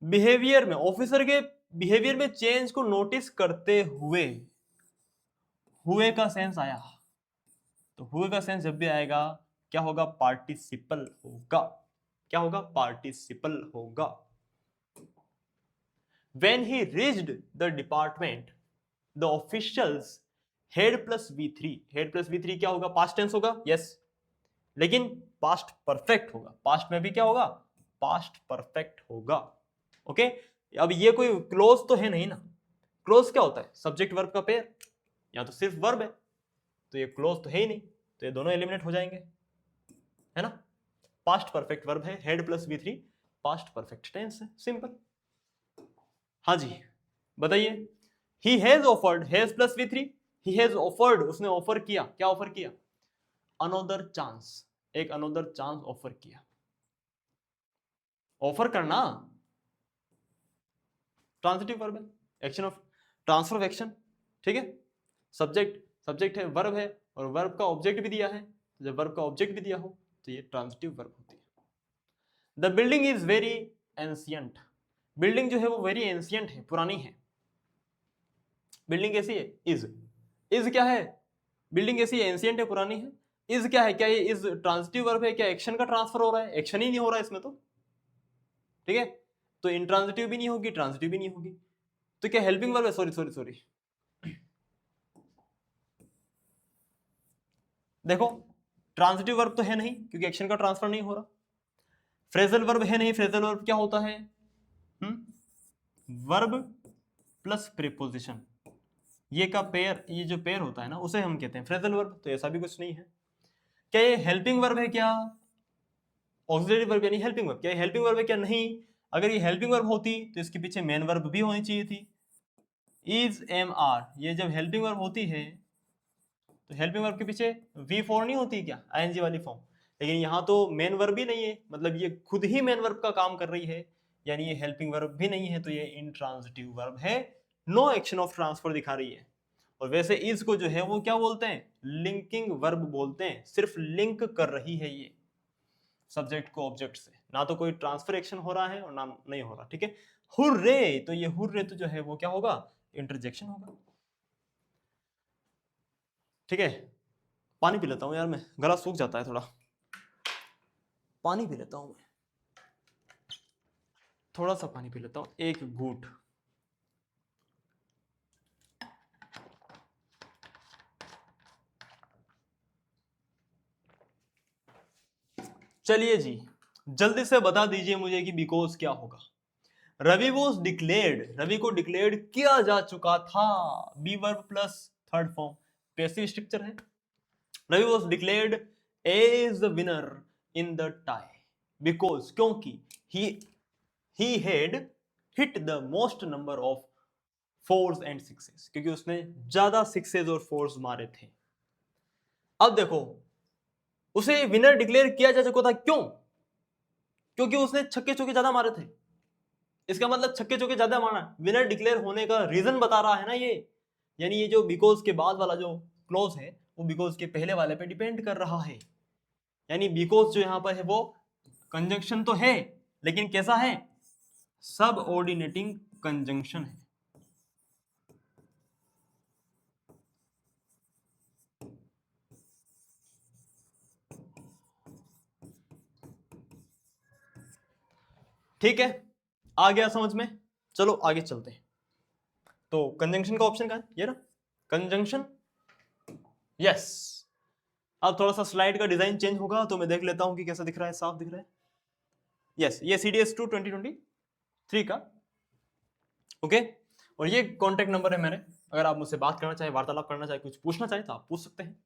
बिहेवियर में, ऑफिसर के बिहेवियर में चेंज को नोटिस करते हुए, हुए का सेंस आया, तो हुए का सेंस जब भी आएगा क्या होगा? पार्टिसिपल होगा। क्या होगा? पार्टिसिपल होगा। When he reached the department, the officials head plus V3, head plus V3 क्या होगा? पास्ट टेंस होगा, यस, लेकिन पास्ट परफेक्ट होगा। पास्ट में भी क्या होगा? पास्ट परफेक्ट होगा। ओके। अब ये कोई क्लोज तो है नहीं ना, क्लोज क्या होता है? सब्जेक्ट वर्ब का पेयर, या तो सिर्फ वर्ब है, तो ये क्लोज तो है ही नहीं, तो ये दोनों एलिमिनेट हो जाएंगे, है ना। पास्ट परफेक्ट वर्ब है, had plus V3 past perfect tense है, सिंपल। हाँ जी बताइए। He has offered, has plus V3, he has offered, उसने ऑफर किया, क्या ऑफर किया? अनदर चांस, एक अनदर चांस ऑफर किया। ऑफर करना ट्रांजिटिव वर्ब है, action of, transfer of action. ठीक है। सब्जेक्ट, सब्जेक्ट है, वर्ब है, और वर्ब का ऑब्जेक्ट भी दिया है, जब वर्ब का ऑब्जेक्ट भी दिया हो तो ये ट्रांजिटिव वर्ब होती है। The building is very ancient, building जो है वो वेरी एंशियंट है, पुरानी है। बिल्डिंग कैसी है? इज क्या है? बिल्डिंग कैसी है? एंशियंट है, पुरानी है। इज क्या है? क्या ये इज ट्रांजिटिव वर्ब है? क्या एक्शन का ट्रांसफर हो रहा है? एक्शन ही नहीं हो रहा है इसमें तो। ठीक है, तो इंट्रांजिटिव भी नहीं होगी, ट्रांजिटिव भी नहीं होगी, तो क्या हेल्पिंग वर्ब है? सॉरी सॉरी सॉरी, देखो ट्रांजिटिव वर्ब तो है नहीं क्योंकि एक्शन का ट्रांसफर नहीं हो रहा। फ्रेजल वर्ब है नहीं, फ्रेजल वर्ब क्या होता है? वर्ब प्लस प्रीपोजिशन, ये का पेयर, ये जो पेयर होता है ना उसे हम कहते हैं फ्रेजल वर्ब, तो ऐसा भी कुछ नहीं है। क्या ये हेल्पिंग वर्ब है? क्या ऑक्सिलरी वर्ब यानी हेल्पिंग वर्ब, क्या ये हेल्पिंग वर्ब है? क्या नहीं। अगर ये हेल्पिंग वर्ब होती तो इसके पीछे मेन वर्ब भी होनी चाहिए थी। इज एम आर, ये जब हेल्पिंग वर्ब होती है तो हेल्पिंग वर्ब के पीछे V4 नहीं होती क्या, ING वाली फॉर्म, लेकिन यहाँ तो मेन वर्ब भी नहीं है, मतलब ये खुद ही मेन वर्ब का काम कर रही है, यानी ये हेल्पिंग वर्ब भी नहीं है, तो ये इंट्रांजिटिव वर्ब है, नो एक्शन ऑफ ट्रांसफर दिखा रही है। और वैसे इज को जो है वो क्या बोलते हैं? लिंकिंग वर्ब बोलते हैं, सिर्फ लिंक कर रही है ये सब्जेक्ट को ऑब्जेक्ट से, ना तो कोई ट्रांसफर एक्शन हो रहा है और ना नहीं हो रहा। ठीक है। हुर्रे, तो ये हुर्रे तो जो है वो क्या होगा? इंटरजेक्शन होगा। ठीक है। पानी पी लेता हूँ यार, मैं गला सूख जाता है थोड़ा, पानी पी लेता हूँ मैं, थोड़ा सा पानी पी लेता हूँ, एक घूंट। चलिए जी, जल्दी से बता दीजिए मुझे कि बिकॉज क्या होगा। रवि वॉज डिक्लेयर्ड, रवि को डिक्लेयर्ड किया जा चुका था, be verb plus third form, passive structure है। Ravi was declared as the winner in the tie, because क्योंकि he had hit the most number of fours and sixes, क्योंकि उसने ज्यादा सिक्सेस और फोर्स मारे थे। अब देखो, उसे विनर डिक्लेयर किया जा चुका था, क्यों? क्योंकि उसने छक्के चौके ज्यादा मारे थे। इसका मतलब छक्के चौके ज्यादा मारा, विनर डिक्लेयर होने का रीजन बता रहा है ना ये। यानी ये जो बिकॉज के बाद वाला जो क्लोज है वो बिकॉज के पहले वाले पे डिपेंड कर रहा है। यानी बिकॉज जो यहां पर है वो कंजंक्शन तो है, लेकिन कैसा है? सब ऑर्डिनेटिंग कंजंक्शन है। ठीक है, आ गया समझ में? चलो आगे चलते हैं। तो कंजंक्शन का ऑप्शन का है ये ना, कंजंक्शन। यस। अब थोड़ा सा स्लाइड का डिजाइन चेंज होगा तो मैं देख लेता हूं कि कैसा दिख रहा है, साफ दिख रहा है। यस, ये CDS2 2023 का, ओके। और ये कॉन्टेक्ट नंबर है मेरे, अगर आप मुझसे बात करना चाहे, वार्तालाप करना चाहे, कुछ पूछना चाहे तो आप पूछ सकते हैं,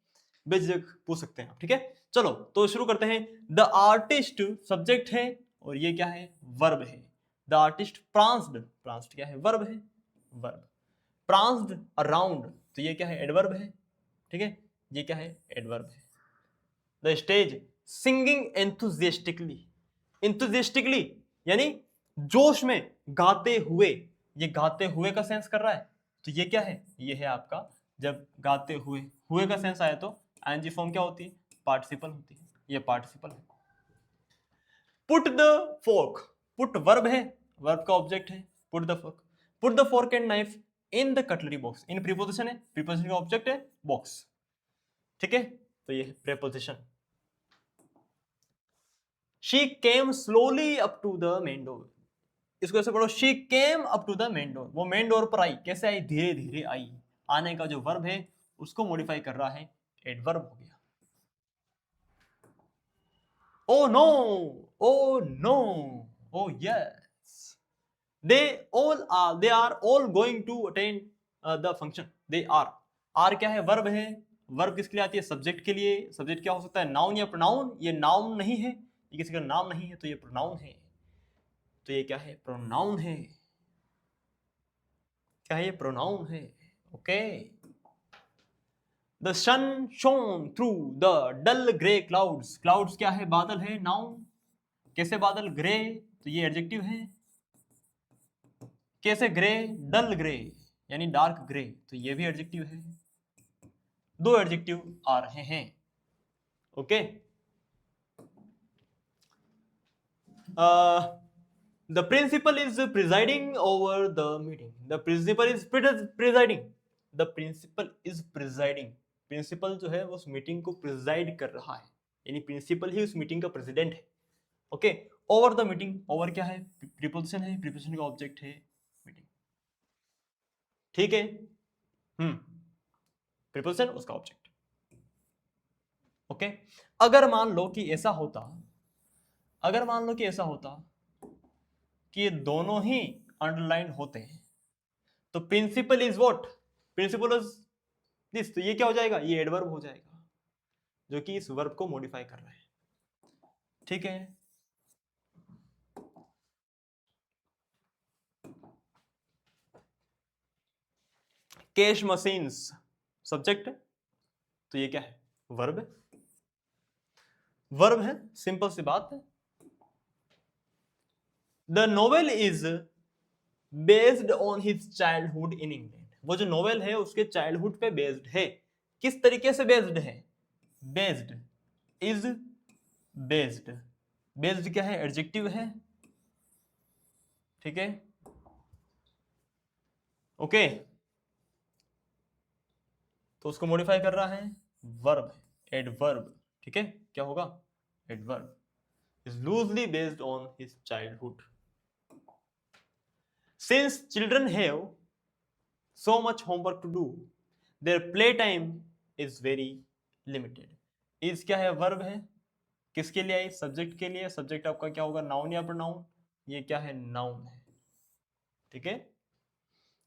बेझिझक पूछ सकते हैं आप, ठीक है। चलो तो शुरू करते हैं। द आर्टिस्ट सब्जेक्ट है और ये क्या है? वर्ब है। द आर्टिस्ट प्रांस्ड, प्रांस्ड क्या है? वर्ब है, वर्ब। प्रांस्ड अराउंड, तो ये क्या है? एडवर्ब है, ठीक है। ये क्या है? एडवर्ब है। The stage singing enthusiastically, enthusiastically यानी जोश में, गाते हुए। ये गाते हुए का सेंस कर रहा है, तो ये क्या है? ये है आपका, जब गाते हुए, हुए का सेंस आया तो आईएनजी फॉर्म क्या होती है? पार्टिसिपल होती है, ये पार्टिसिपल है। Put the fork, put verb है, वर्ब का ऑब्जेक्ट है। Put the fork, put the fork and knife in the cutlery box, in preposition है, प्रीपोजिशन का ऑब्जेक्ट है बॉक्स, ठीक है। तो ये preposition. She came slowly up to the main door, इसको ऐसे पढ़ो, she came up to the main door, वो मेन डोर पर आई, कैसे आई? धीरे धीरे आई। आने का जो वर्ब है उसको मॉडिफाई कर रहा है, एडवर्ब हो गया। Oh no, oh no, oh yes, they are all going to attend the function, they are क्या है? वर्ब है। वर्ब किसके लिए आती है? सब्जेक्ट के लिए। सब्जेक्ट क्या हो सकता है? नाउन या प्रोनाउन। ये नाउन नहीं है, ये किसी का नाम नहीं है, तो ये प्रोनाउन है। तो ये क्या है? प्रोनाउन है। क्या है? ये प्रोनाउन है, okay. The sun shone through the dull grey clouds, clouds क्या है? बादल है, नाउन। कैसे बादल? ग्रे, तो ये एडजेक्टिव है। कैसे ग्रे? डल ग्रे यानी डार्क ग्रे, तो ये भी एडजेक्टिव है। दो एडजेक्टिव आ रहे हैं, okay. The principal is presiding over the meeting, the principal is presiding, the principal is presiding, principal जो है वो उस मीटिंग को प्रिजाइड कर रहा है, यानी प्रिंसिपल ही उस मीटिंग का प्रेसिडेंट है, okay. Over the meeting, over क्या है? प्रीपोजिशन है, प्रीपोजिशन का ऑब्जेक्ट है मीटिंग, ठीक है। प्रीपोजिशन उसका ऑब्जेक्ट, ओके। अगर मान लो कि ऐसा होता, अगर मान लो कि ऐसा होता कि ये दोनों ही अंडरलाइन होते हैं, तो principal is what? Principal is this, तो ये क्या हो जाएगा? ये एडवर्ब हो जाएगा, जो कि इस वर्ब को मॉडिफाई कर रहा है, ठीक है। कैश मशीन्स सब्जेक्ट है, तो ये क्या है? वर्ब है, वर्ब है, सिंपल सी बात है। The novel is based on his childhood in England, वो जो नोवेल है उसके चाइल्डहुड पे बेस्ड है। किस तरीके से बेस्ड है? बेस्ड, इज बेस्ड, बेस्ड क्या है? एडजेक्टिव है, ठीक है, ओके। तो उसको मॉडिफाई कर रहा है, वर्ब, एडवर्ब, ठीक है। क्या होगा? Adverb is loosely based on his childhood. Since children have so much homework to do, their playtime is very limited. Is क्या है? वर्ब है। किसके लिए आई? सब्जेक्ट के लिए। सब्जेक्ट आपका क्या होगा? नाउन या प्रोनाउन? ये क्या है? नाउन है, ठीक है।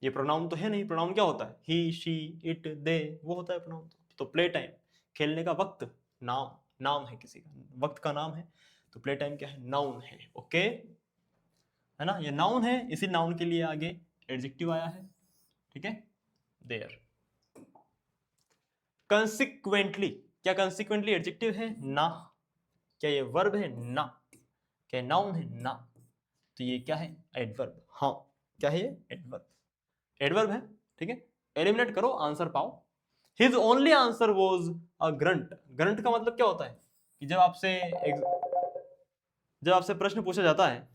ये प्रोनाउन तो है नहीं, प्रोनाउन क्या होता है? ही, शी, इट, दे, वो होता है प्रोनाउन। तो प्ले टाइम, खेलने का वक्त, नाम, नाम है किसी का, वक्त का नाम है, तो प्ले टाइम क्या है? नाउन है, ओके, है ना। ये नाउन है, इसी नाउन के लिए आगे एडजेक्टिव आया है, ठीक है, देयर। कंसिक्वेंटली, क्या कंसिक्वेंटली एडजेक्टिव है? ना। क्या ये वर्ब है? ना। क्या नाउन है? ना। तो ये क्या है? एडवर्ब। हाँ, क्या है ये? एडवर्ब। एडवर्ब है, ठीक है। एलिमिनेट करो, आंसर पाओ। His only answer was a grunt. Grunt का मतलब क्या होता है कि जब आपसे प्रश्न पूछा जाता है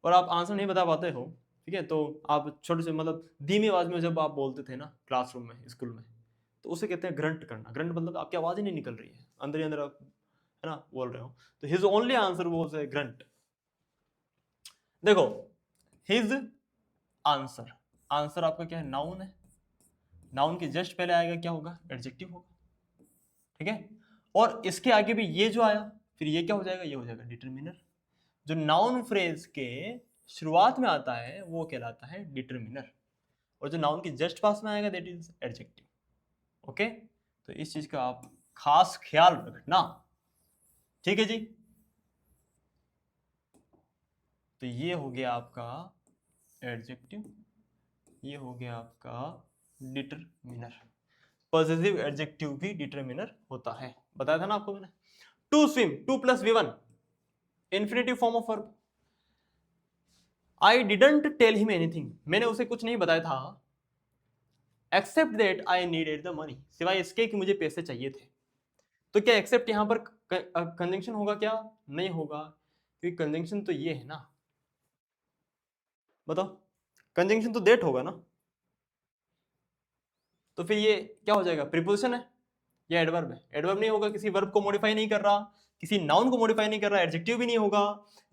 और आप आंसर नहीं बता पाते हो, ठीक है, तो आप छोटे से मतलब धीमी आवाज में जब आप बोलते थे ना क्लासरूम में, स्कूल में, तो उसे कहते हैं ग्रंट करना। ग्रंट मतलब आपकी आवाज ही नहीं निकल रही है, अंदर ही अंदर आप है ना बोल रहे हो। तो his only answer was a grunt. देखो, हिज आंसर, आंसर आपका क्या है? नाउन है। नाउन के जस्ट पहले आएगा क्या होगा? एडजेक्टिव होगा, ठीक है। और इसके आगे भी ये जो आया, फिर ये क्या हो जाएगा? ये हो जाएगा डिटरमिनर। जो नाउन फ्रेज के शुरुआत में आता है वो कहलाता है डिटरमिनर, और जो नाउन के जस्ट पास में आएगा दैट इज एडजेक्टिव। ओके, तो इस चीज का आप खास ख्याल रखना, ठीक है जी। तो ये हो गया आपका एडजेक्टिव, ये हो गया आपका डिटरमिनर। पॉजिटिव एडजेक्टिव भी डिटरमिनर होता है, बताया था ना आपको मैंने। To swim, to plus V1, infinitive form of verb. I didn't tell him anything, मैंने उसे कुछ नहीं बताया था। Except that I needed the money, सिवाय इसके कि मुझे पैसे चाहिए थे। तो क्या एक्सेप्ट यहां पर कंजंक्शन होगा? क्या नहीं होगा, क्योंकि कंजंक्शन तो ये है ना। बताओ, कंजंक्शन तो दैट होगा ना। तो फिर ये क्या हो जाएगा? प्रीपोजिशन है या एडवर्ब है? एडवर्ब नहीं होगा, किसी वर्ब को मॉडिफाई नहीं कर रहा, किसी नाउन को मॉडिफाई नहीं कर रहा, एडजेक्टिव भी नहीं होगा,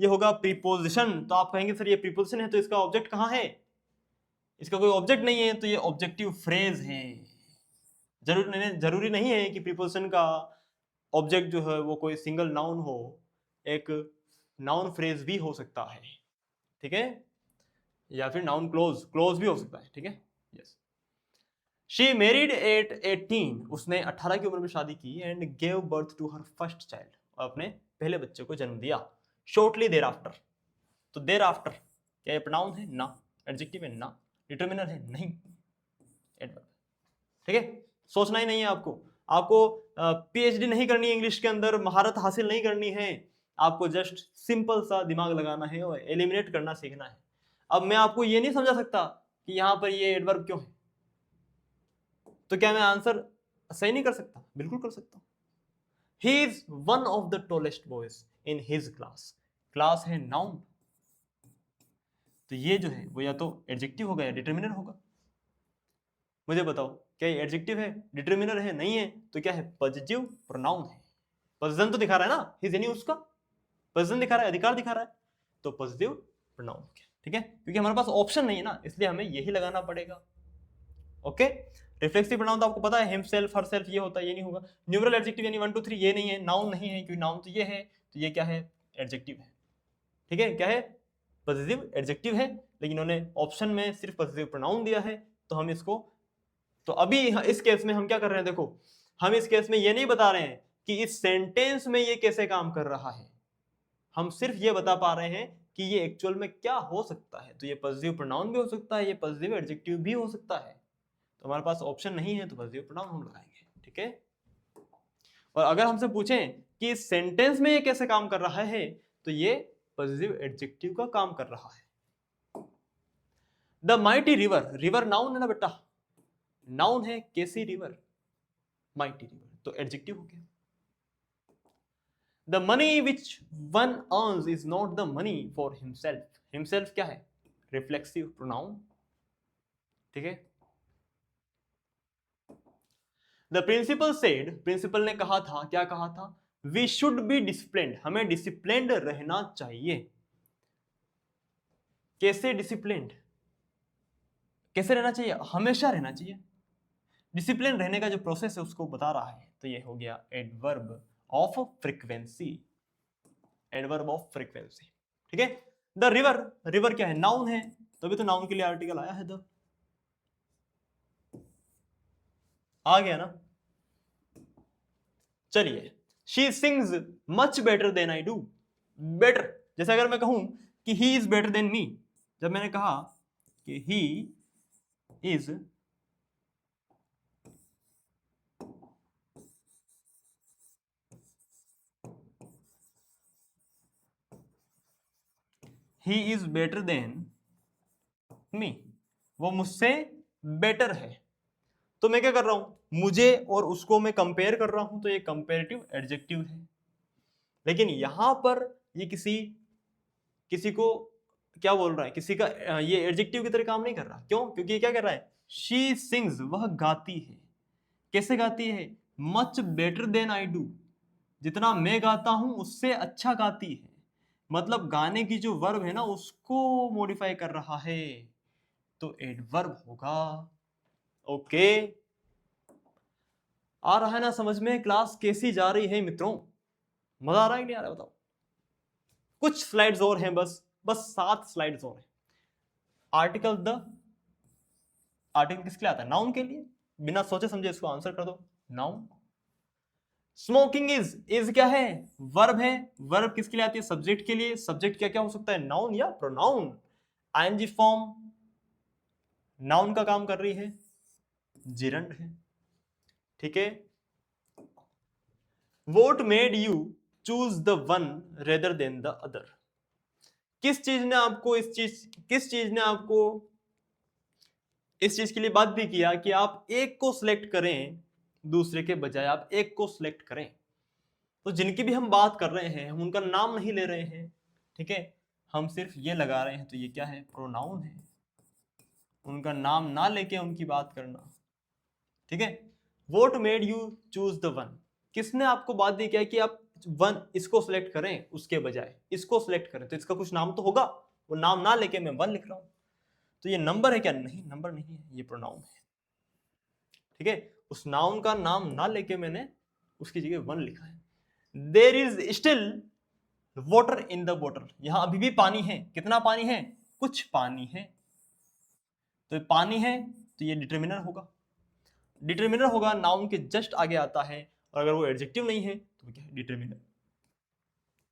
ये होगा प्रीपोजिशन। तो आप कहेंगे सर ये प्रीपोजिशन है तो इसका ऑब्जेक्ट कहां है? इसका कोई ऑब्जेक्ट नहीं है, तो ये ऑब्जेक्टिव फ्रेज है। जरूरी नहीं है कि प्रीपोजिशन का ऑब्जेक्ट जो है वो कोई सिंगल नाउन हो, एक नाउन फ्रेज भी हो सकता है, ठीक है, या फिर नाउन क्लोज, क्लोज भी हो सकता है, ठीक है। यस, शी मैरिड एट 18, उसने 18 की उम्र में शादी की, and gave birth to her first child, और अपने पहले बच्चे को जन्म दिया। शॉर्टली देर आफ्टर, तो देर आफ्टर क्या ये प्रोनाउन है? ना। एडजेक्टिव है? ना। डिटरमिनर है? नहीं। एडवर्ब, ठीक है। सोचना ही नहीं है आपको, आपको PhD नहीं करनी है इंग्लिश के अंदर, महारत हासिल नहीं करनी है, आपको जस्ट सिंपल सा दिमाग लगाना है और एलिमिनेट करना सीखना है। अब मैं आपको ये नहीं समझा सकता कि यहां पर ये एडवर्ब क्यों है, तो क्या मैं आंसर सही नहीं कर सकता? बिल्कुल कर सकता हूं। He is one of the tallest boys in his class, class है नाउन, तो ये जो है वो या तो एडजेक्टिव होगा या डिटरमिनर होगा। मुझे बताओ, क्या ये एडजेक्टिव है? डिटरमिनर है? नहीं है, तो क्या है? पॉजिटिव प्रोनाउन है। पोजीशन तो दिखा रहा है ना, हिज यानी उसका पोजीशन दिखा रहा है, अधिकार दिखा रहा है, तो पॉजिटिव प्रोनाउन हो गया, ठीक है। क्योंकि हमारे पास ऑप्शन नहीं है ना, इसलिए हमें यही लगाना पड़ेगा। ओके, रिफ्लेक्सिव प्रोनाउन तो आपको पता है, हिमसेल्फ, हरसेल्फ, ये होता है, ये नहीं होगा। न्यूमरल एडजेक्टिव यानी 1 2 3 ये नहीं है, नाउन नहीं है, क्योंकि नाउन तो ये है, तो ये क्या है? एडजेक्टिव है, ठीक है। क्या है? पॉजिटिव एडजेक्टिव है, लेकिन उन्होंने ऑप्शन में सिर्फ पॉजिटिव प्रोनाउन दिया है, तो हम इसको, तो अभी इस केस में हम क्या कर रहे हैं? देखो, हम इस केस में ये नहीं बता रहे हैं कि इस सेंटेंस में ये कैसे काम कर रहा है, हम सिर्फ ये बता पा रहे हैं कि ये एक्चुअल में क्या हो सकता है। तो ये पॉजिटिव प्रोनाउन भी हो सकता है, ये पॉजिटिव एडजेक्टिव भी हो सकता है। तो हमारे पास ऑप्शन नहीं है, तो पॉजिटिव प्रोनाउन हम लगाएंगे, ठीक है। और अगर हमसे पूछें कि इस सेंटेंस में ये कैसे काम कर रहा है, तो ये पॉजिटिव एडजेक्टिव का काम कर रहा है। The mighty river, river noun है ना बेटा, नाउन है, कैसी रिवर? माइटी रिवर, तो एडजेक्टिव हो गया। The money which one earns is not the money for himself, himself क्या है? रिफ्लेक्सिव प्रोनाउन, ठीक है। द प्रिंसिपल सेड, प्रिंसिपल ने कहा था, क्या कहा था? वी शुड बी डिसिप्लिन्ड, हमें डिसिप्लिन्ड रहना चाहिए। कैसे डिसिप्लिन्ड? कैसे रहना चाहिए? हमेशा रहना चाहिए। डिसिप्लिन रहने का जो प्रोसेस है उसको बता रहा है, तो ये हो गया adverb of frequency, adverb of frequency, ठीक है। द रिवर, रिवर क्या है? नाउन है, तभी तो नाउन के लिए आर्टिकल आया है द, आ गया ना। चलिए, she sings much better than I do, better, जैसे अगर मैं कहूं कि he is better than me, जब मैंने कहा कि he is he is better than me, वो मुझसे बेटर है। तो मैं क्या कर रहा हूं, मुझे और उसको मैं कंपेयर कर रहा हूं, तो ये कंपेरेटिव एडजेक्टिव है। लेकिन यहां पर ये किसी किसी को क्या बोल रहा है, किसी का ये एडजेक्टिव की तरह काम नहीं कर रहा। क्यों? क्योंकि ये क्या कर रहा है, शी सिंग्स, वह गाती है। कैसे गाती है? Much better than I do, जितना मैं गाता हूं उससे अच्छा गाती है। मतलब गाने की जो वर्ब है ना उसको मॉडिफाई कर रहा है, तो एडवर्ब होगा। ओके, आ रहा है ना समझ में? क्लास कैसी जा रही है मित्रों? मजा आ रहा है कि नहीं आ रहा बताओ? कुछ स्लाइड्स और हैं, बस बस 7 स्लाइड्स और हैं। आर्टिकल द, आर्टिकल किसके लिए आता है? नाउन के लिए। बिना सोचे समझे इसको आंसर कर दो, नाउन। स्मोकिंग इज क्या है? वर्ब है। वर्ब किसके लिए आती है? सब्जेक्ट के लिए। सब्जेक्ट क्या क्या हो सकता है? नाउन या प्रोनाउन। आईएनजी फॉर्म नाउन का काम कर रही है, जिरंड है। ठीक है। Vote made you choose the one rather than the other. किस चीज ने आपको किस चीज ने आपको इस चीज के लिए बात भी किया कि आप एक को सिलेक्ट करें दूसरे के बजाय, आप एक को सिलेक्ट करें। तो जिनकी भी हम बात कर रहे हैं हम उनका नाम नहीं ले रहे हैं, ठीक है, हम सिर्फ ये लगा रहे हैं, तो ये क्या है? प्रोनाउन है। उनका नाम ना लेके उनकी बात करना, ठीक है। Vote made you choose the one, किसने आपको बात दी क्या कि आप वन इसको सिलेक्ट करें उसके बजाय इसको सिलेक्ट करें, तो इसका कुछ नाम तो होगा। वो नाम ना लेके मैं वन लिख रहा हूं, तो ये नंबर है क्या? नहीं, नंबर नहीं है, ये प्रोनाउन है। ठीक है, उस नाउन का नाम ना लेके मैंने उसकी जगह वन लिखा है। There is still water in the bottle, यहां अभी भी पानी है। कितना पानी है? कुछ पानी है। तो पानी है, तो ये डिटर्मिनर होगा। डिटर्मिनर होगा, नाउन के जस्ट आगे आता है, और अगर वो एडजेक्टिव नहीं है तो क्या है? डिटर्मिनर।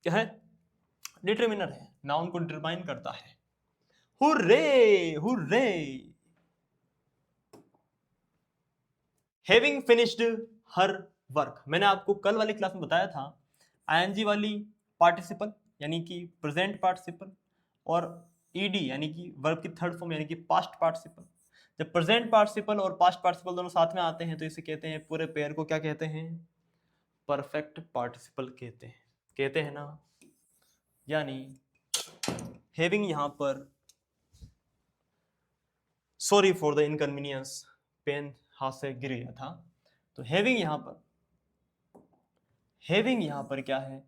क्या है? डिटर्मिनर है, नाउन को डिटरमाइन करता है। Hurray hurray. Having finished her work, मैंने आपको कल वाली क्लास में बताया था, आईएनजी वाली पार्टिसिपल यानी कि प्रेजेंट पार्टिसिपल, और ईडी यानी कि वर्ब की थर्ड फॉर्म यानी कि पास्ट पार्टिसिपल। जब प्रेजेंट पार्टिसिपल और पास्ट पार्टिसिपल दोनों साथ में आते हैं तो इसे कहते हैं, पूरे पेयर को क्या कहते हैं? परफेक्ट पार्टिसिपल कहते हैं ना। यानी हैविंग यहां पर, sorry for the inconvenience, pen हाथ से गिर गया था। तो हैविंग यहां पर क्या है?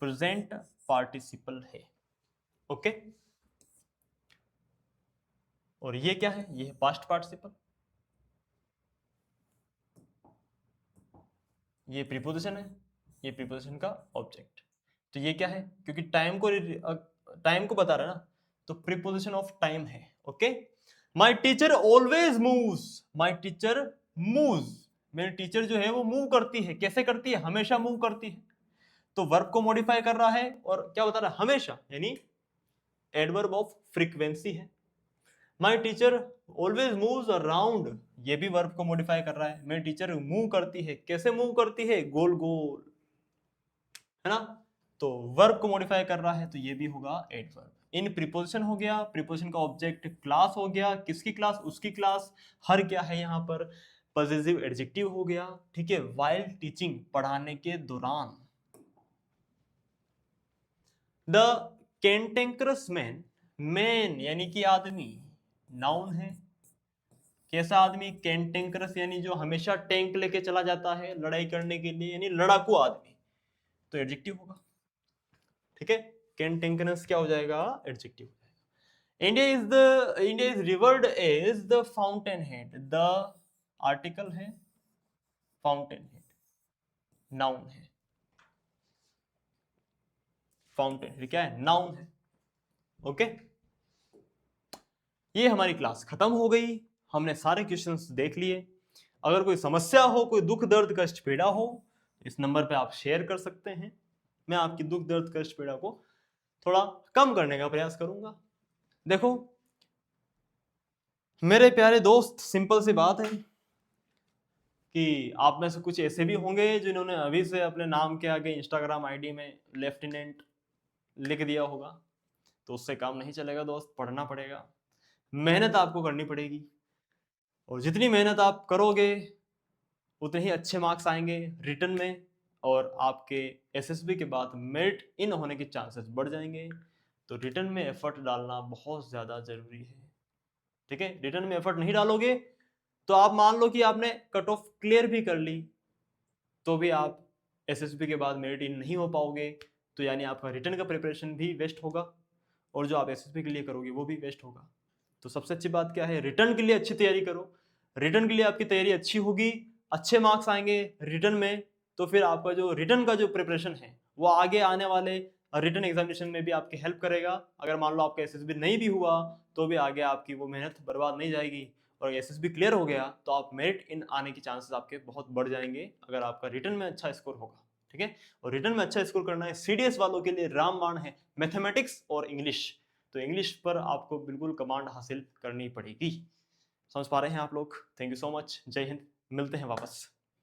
प्रेजेंट पार्टिसिपल है। ओके, और ये क्या है? ये है पास्ट पार्टिसिपल। ये प्रीपोजिशन है, ये प्रीपोजिशन का ऑब्जेक्ट। तो ये क्या है? क्योंकि टाइम को बता रहा है ना, तो प्रीपोजिशन ऑफ टाइम है। Okay, my teacher always moves, my teacher moves, मेरी टीचर जो है वो मूव करती है। कैसे करती है? हमेशा मूव करती है। तो वर्ब को मॉडिफाई कर रहा है, और क्या बता रहा है? हमेशा, यानी एडवर्ब ऑफ फ्रीक्वेंसी है। My teacher always moves around, ये भी वर्ब को मॉडिफाई कर रहा है। मेरी टीचर मूव करती है। कैसे मूव करती है? गोल गोल, है ना। तो वर्ब को मॉडिफाई कर रहा है, तो ये भी होगा एडवर्ब। इन प्रीपोजिशन हो गया, प्रीपोजिशन का ऑब्जेक्ट क्लास हो गया। किसकी क्लास? उसकी क्लास। हर क्या है यहाँ पर? पॉसेसिव एडजेक्टिव हो गया। ठीक है, वाइल टीचिंग, पढ़ाने के दौरान। द कैंटेंकरस मैन, मैन यानी कि आदमी, नाउन है। कैसा आदमी? कैंटेंकरस, यानी जो हमेशा टैंक लेके चला जाता है लड़ाई करने के लिए, यानी लड़ाकू आदमी, तो एडजेक्टिव होगा। ठीक है, कैंटेंकरस क्या हो जाएगा? Adjective. India is revered as the fountain head, the article है, फाउंटेन हेड नाउन है। फाउंटेन हेड क्या है? नाउन है। ओके, ये हमारी क्लास खत्म हो गई। हमने सारे क्वेश्चंस देख लिए। अगर कोई समस्या हो, कोई दुख दर्द कष्ट पीड़ा हो, इस नंबर पे आप शेयर कर सकते हैं। मैं आपकी दुख दर्द कष्ट पीड़ा को थोड़ा कम करने का प्रयास करूंगा। देखो, मेरे प्यारे दोस्त, सिंपल सी बात है कि आप में से कुछ ऐसे भी होंगे जिन्होंने अभी से अपने नाम के आगे इंस्टाग्राम आईडी में लेफ्टिनेंट लिख दिया होगा। तो उससे काम नहीं चलेगा दोस्त, पढ़ना पड़ेगा, मेहनत आपको करनी पड़ेगी, और जितनी मेहनत आप करोगे उतने ही अच्छे मार्क्स आएंगे रिटर्न में, और आपके एसएसबी के बाद मेरिट इन होने के चांसेस बढ़ जाएंगे। तो रिटर्न में एफर्ट डालना बहुत ज़्यादा ज़रूरी है। ठीक है, रिटर्न में एफर्ट नहीं डालोगे तो आप मान लो कि आपने कट ऑफ क्लियर भी कर ली तो भी आप एसएसबी के बाद मेरिट इन नहीं हो पाओगे। तो यानी आपका रिटर्न का प्रिपरेशन भी वेस्ट होगा, और जो आप एसएसबी के लिए करोगे वो भी वेस्ट होगा। तो सबसे अच्छी बात क्या है, रिटर्न के लिए अच्छी तैयारी करो। रिटर्न के लिए आपकी तैयारी अच्छी होगी, अच्छे मार्क्स आएंगे रिटर्न में, तो फिर आपका जो रिटर्न का जो प्रिपरेशन है वो आगे आने वाले रिटर्न एग्जामिनेशन में भी आपकी हेल्प करेगा। अगर मान लो आपका एसएसबी नहीं भी हुआ तो भी आगे आपकी वो मेहनत बर्बाद नहीं जाएगी, और एसएसबी क्लियर हो गया तो आप मेरिट इन आने के चांसेस आपके बहुत बढ़ जाएंगे अगर आपका रिटर्न में अच्छा स्कोर होगा। ठीक है, और रिटर्न में अच्छा स्कोर करना है सीडीएस वालों के लिए रामबाण है, मैथमेटिक्स और इंग्लिश। तो इंग्लिश पर आपको बिल्कुल कमांड हासिल करनी पड़ेगी। समझ पा रहे हैं आप लोग? थैंक यू सो मच, जय हिंद, मिलते हैं वापस।